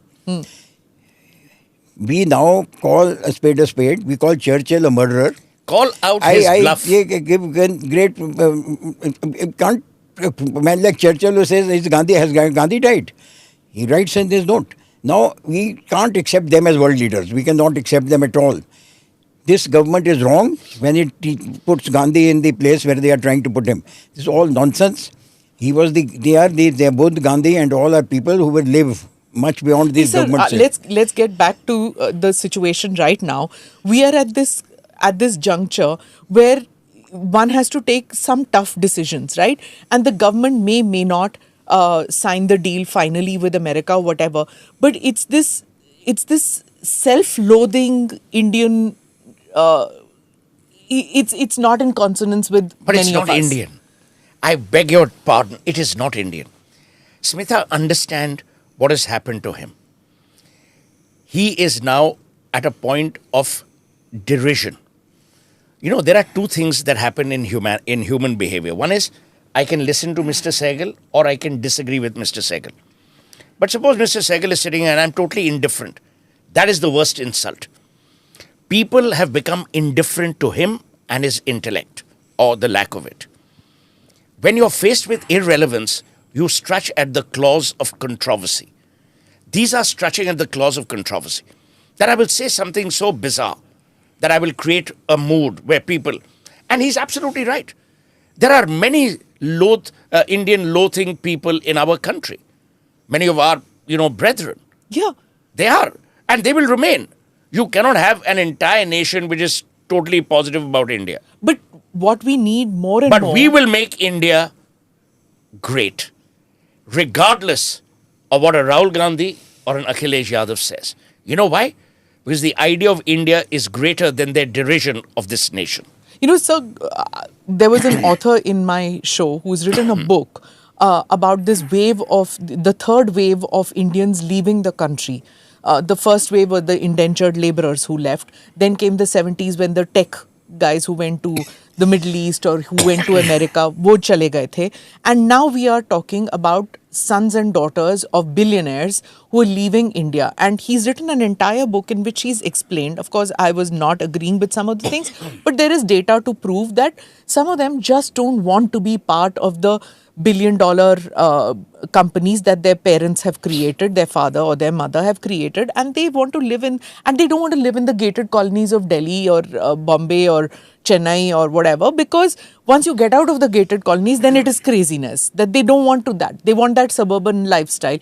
Speaker 2: We now call a spade a spade. We call Churchill a murderer.
Speaker 1: Call out his bluff.
Speaker 2: Give great. Can't a man like Churchill who says Gandhi died. He writes in this note. Now we can't accept them as world leaders. We cannot accept them at all. This government is wrong when it puts Gandhi in the place where they are trying to put him. This is all nonsense. They are both Gandhi and all are people who will live much beyond these
Speaker 3: Sir,
Speaker 2: governments.
Speaker 3: let's get back to the situation right now. We are at this juncture where one has to take some tough decisions, right? And the government may not sign the deal finally with America, whatever. But it's this self-loathing Indian. It's not in consonance with
Speaker 4: But
Speaker 3: many
Speaker 4: it's
Speaker 3: of
Speaker 4: not
Speaker 3: us.
Speaker 4: Indian. I beg your pardon. It is not Indian. Smitha, understand what has happened to him. He is now at a point of derision. You know, there are two things that happen in human behavior. One is I can listen to Mr. Sehgal or I can disagree with Mr. Sehgal. But suppose Mr. Sehgal is sitting and I'm totally indifferent. That is the worst insult. People have become indifferent to him and his intellect or the lack of it. When you're faced with irrelevance, you stretch at the claws of controversy. These are stretching at the claws of controversy. That I will say something so bizarre that I will create a mood where people, and he's absolutely right. There are many Indian loathing people in our country. Many of our, brethren.
Speaker 3: Yeah.
Speaker 4: They are. And they will remain. You cannot have an entire nation which is totally positive about India.
Speaker 3: But what we need more and
Speaker 4: But
Speaker 3: more.
Speaker 4: we will make India great, regardless of what a Rahul Gandhi or an Akhilesh Yadav says. You know why? Because the idea of India is greater than their derision of this nation.
Speaker 3: Sir, there was an author in my show who's written a book about this wave of the third wave of Indians leaving the country. The first wave were the indentured laborers who left. Then came the 70s when the tech guys who went to the Middle East or who went to America, wo chale gaye the. And now we are talking about sons and daughters of billionaires who are leaving India. And he's written an entire book in which he's explained, of course, I was not agreeing with some of the things, but there is data to prove that some of them just don't want to be part of the billion-dollar companies that their parents have created, their father or their mother have created, and they want to live in, and they don't want to live in the gated colonies of Delhi or Bombay or Chennai or whatever, because once you get out of the gated colonies, then it is craziness, that they don't want to that. They want that suburban lifestyle.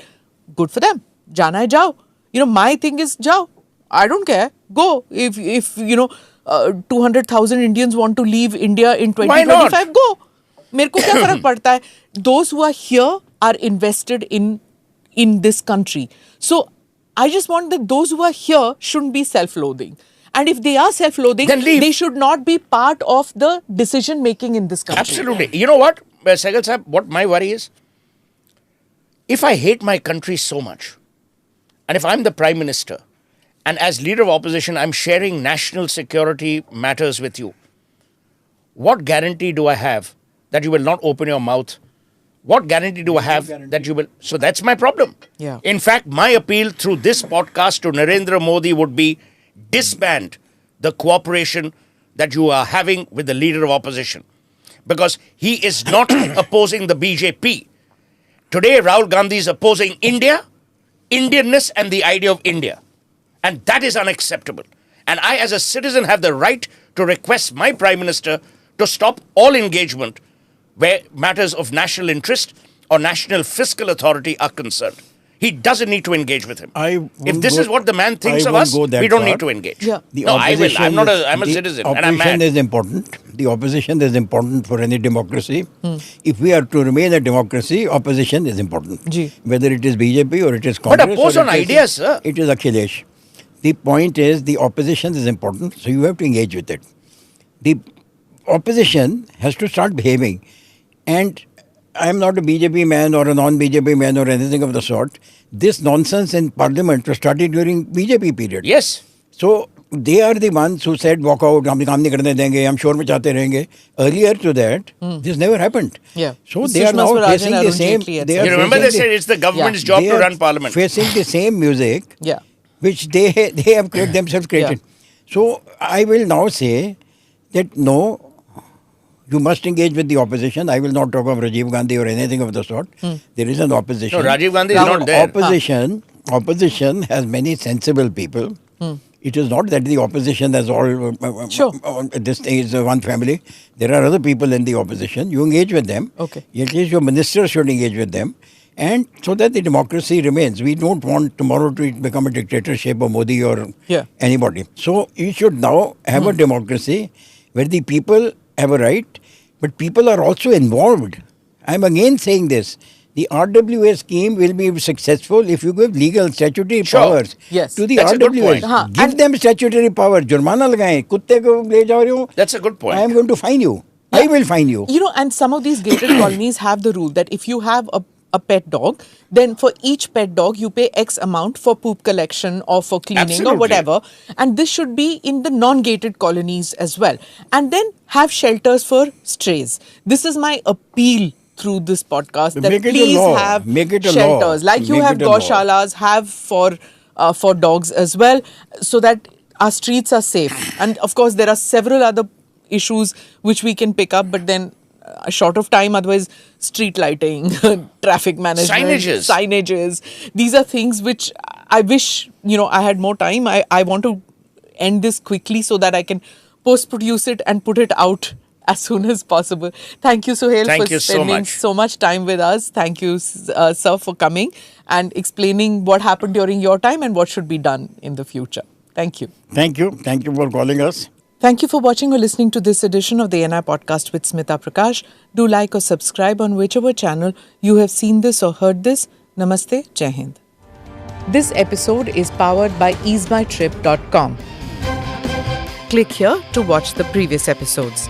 Speaker 3: Good for them. Jana hai jao. My thing is jao. I don't care. Go. If 200,000 Indians want to leave India in 2025, go. मेरे को क्या फर्क पड़ता है? Those who are here are invested in this country. So I just want that those who are here shouldn't be self-loathing. And if they are self-loathing,
Speaker 4: then leave.
Speaker 3: they should not be part of the decision-making in this country.
Speaker 4: Absolutely. You know what, Sehgal Sahab, what my worry is? If I hate my country so much, and if I'm the Prime Minister, and as leader of opposition, I'm sharing national security matters with you, what guarantee do I have that you will not open your mouth? What guarantee do I have that you will? So that's my problem.
Speaker 3: Yeah.
Speaker 4: In fact, my appeal through this podcast to Narendra Modi would be disband the cooperation that you are having with the leader of opposition. Because he is not opposing the BJP. Today, Rahul Gandhi is opposing India, Indianness, and the idea of India. And that is unacceptable. And I, as a citizen, have the right to request my Prime Minister to stop all engagement where matters of national interest or national fiscal authority are concerned. He doesn't need to engage with him. If this is what the man thinks of us, we don't need to engage.
Speaker 3: Yeah.
Speaker 4: No, I will. I'm a citizen and I'm mad.
Speaker 2: Opposition is important. The opposition is important for any democracy. If we are to remain a democracy, opposition is important.
Speaker 3: Ji.
Speaker 2: Whether it is BJP or it is Congress.
Speaker 4: But oppose
Speaker 2: or
Speaker 4: on
Speaker 2: it is-
Speaker 4: ideas, sir.
Speaker 2: It is Akhilesh. The point is the opposition is important, so you have to engage with it. The opposition has to start behaving. And I am not a BJP man or a non-BJP man or anything of the sort. This nonsense in Parliament was started during BJP period.
Speaker 4: Yes.
Speaker 2: So they are the ones who said walk out, हम काम नहीं करने देंगे, हम शोर मचाते रहेंगे. Earlier to that, this never happened.
Speaker 3: Yeah.
Speaker 2: So they are
Speaker 3: Sushma
Speaker 2: now
Speaker 3: Swaraj
Speaker 2: facing
Speaker 3: and
Speaker 2: the
Speaker 3: Arun
Speaker 2: same.
Speaker 3: Jaitley, etc.
Speaker 2: They are
Speaker 4: You remember they
Speaker 2: facing
Speaker 4: said it's the government's
Speaker 3: Yeah.
Speaker 4: job
Speaker 2: they
Speaker 4: to
Speaker 2: are
Speaker 4: run parliament.
Speaker 2: Facing the same music,
Speaker 3: Yeah.
Speaker 2: which they have themselves created. So I will now say that no, you must engage with the opposition. I will not talk of Rajiv Gandhi or anything of the sort. There is an opposition.
Speaker 4: No, Rajiv Gandhi is not there.
Speaker 2: Opposition has many sensible people. It is not that the opposition has all
Speaker 3: Sure.
Speaker 2: this is one family. There are other people in the opposition. You engage with them.
Speaker 3: Okay.
Speaker 2: At least your ministers should engage with them. And so that the democracy remains. We don't want tomorrow to become a dictatorship of Modi or
Speaker 3: Yeah.
Speaker 2: anybody. So you should now have a democracy where the people have a right, but people are also involved. I'm again saying this. The RWA scheme will be successful if you give legal statutory
Speaker 4: Sure.
Speaker 2: powers
Speaker 3: Yes.
Speaker 2: to the
Speaker 4: That's a good
Speaker 2: RWAs.
Speaker 4: point.
Speaker 3: हाँ,
Speaker 2: Give
Speaker 3: and-
Speaker 2: them statutory power. जुर्माना लगाएं. कुत्ते को ले जा रहे हो.
Speaker 4: That's a good point.
Speaker 2: I am going to fine you. I will fine you.
Speaker 3: You know, and some of these gated colonies have the rule that if you have a pet dog, then for each pet dog you pay X amount for poop collection or for cleaning
Speaker 4: Absolutely.
Speaker 3: or whatever. And this should be in the non-gated colonies as well. And then have shelters for strays. This is my appeal through this podcast that
Speaker 2: Make it a
Speaker 3: please
Speaker 2: law.
Speaker 3: have
Speaker 2: Make it a law.
Speaker 3: shelters like you
Speaker 2: Make
Speaker 3: have
Speaker 2: it a law.
Speaker 3: goshalas, have for dogs as well, so that our streets are safe. And of course, there are several other issues which we can pick up, but then short of time, otherwise street lighting, traffic management, signages. These are things which I wish, I had more time. I want to end this quickly so that I can post-produce it and put it out as soon as possible. Thank you, Suhail,
Speaker 4: Thank
Speaker 3: for
Speaker 4: you so
Speaker 3: spending
Speaker 4: much.
Speaker 3: so much time with us. Thank you, sir, for coming and explaining what happened during your time and what should be done in the future. Thank you.
Speaker 2: Thank you. Thank you for calling us.
Speaker 3: Thank you for watching or listening to this edition of the NI Podcast with Smita Prakash. Do like or subscribe on whichever channel you have seen this or heard this. Namaste, Jai Hind. This episode is powered by easemytrip.com. Click here to watch the previous episodes.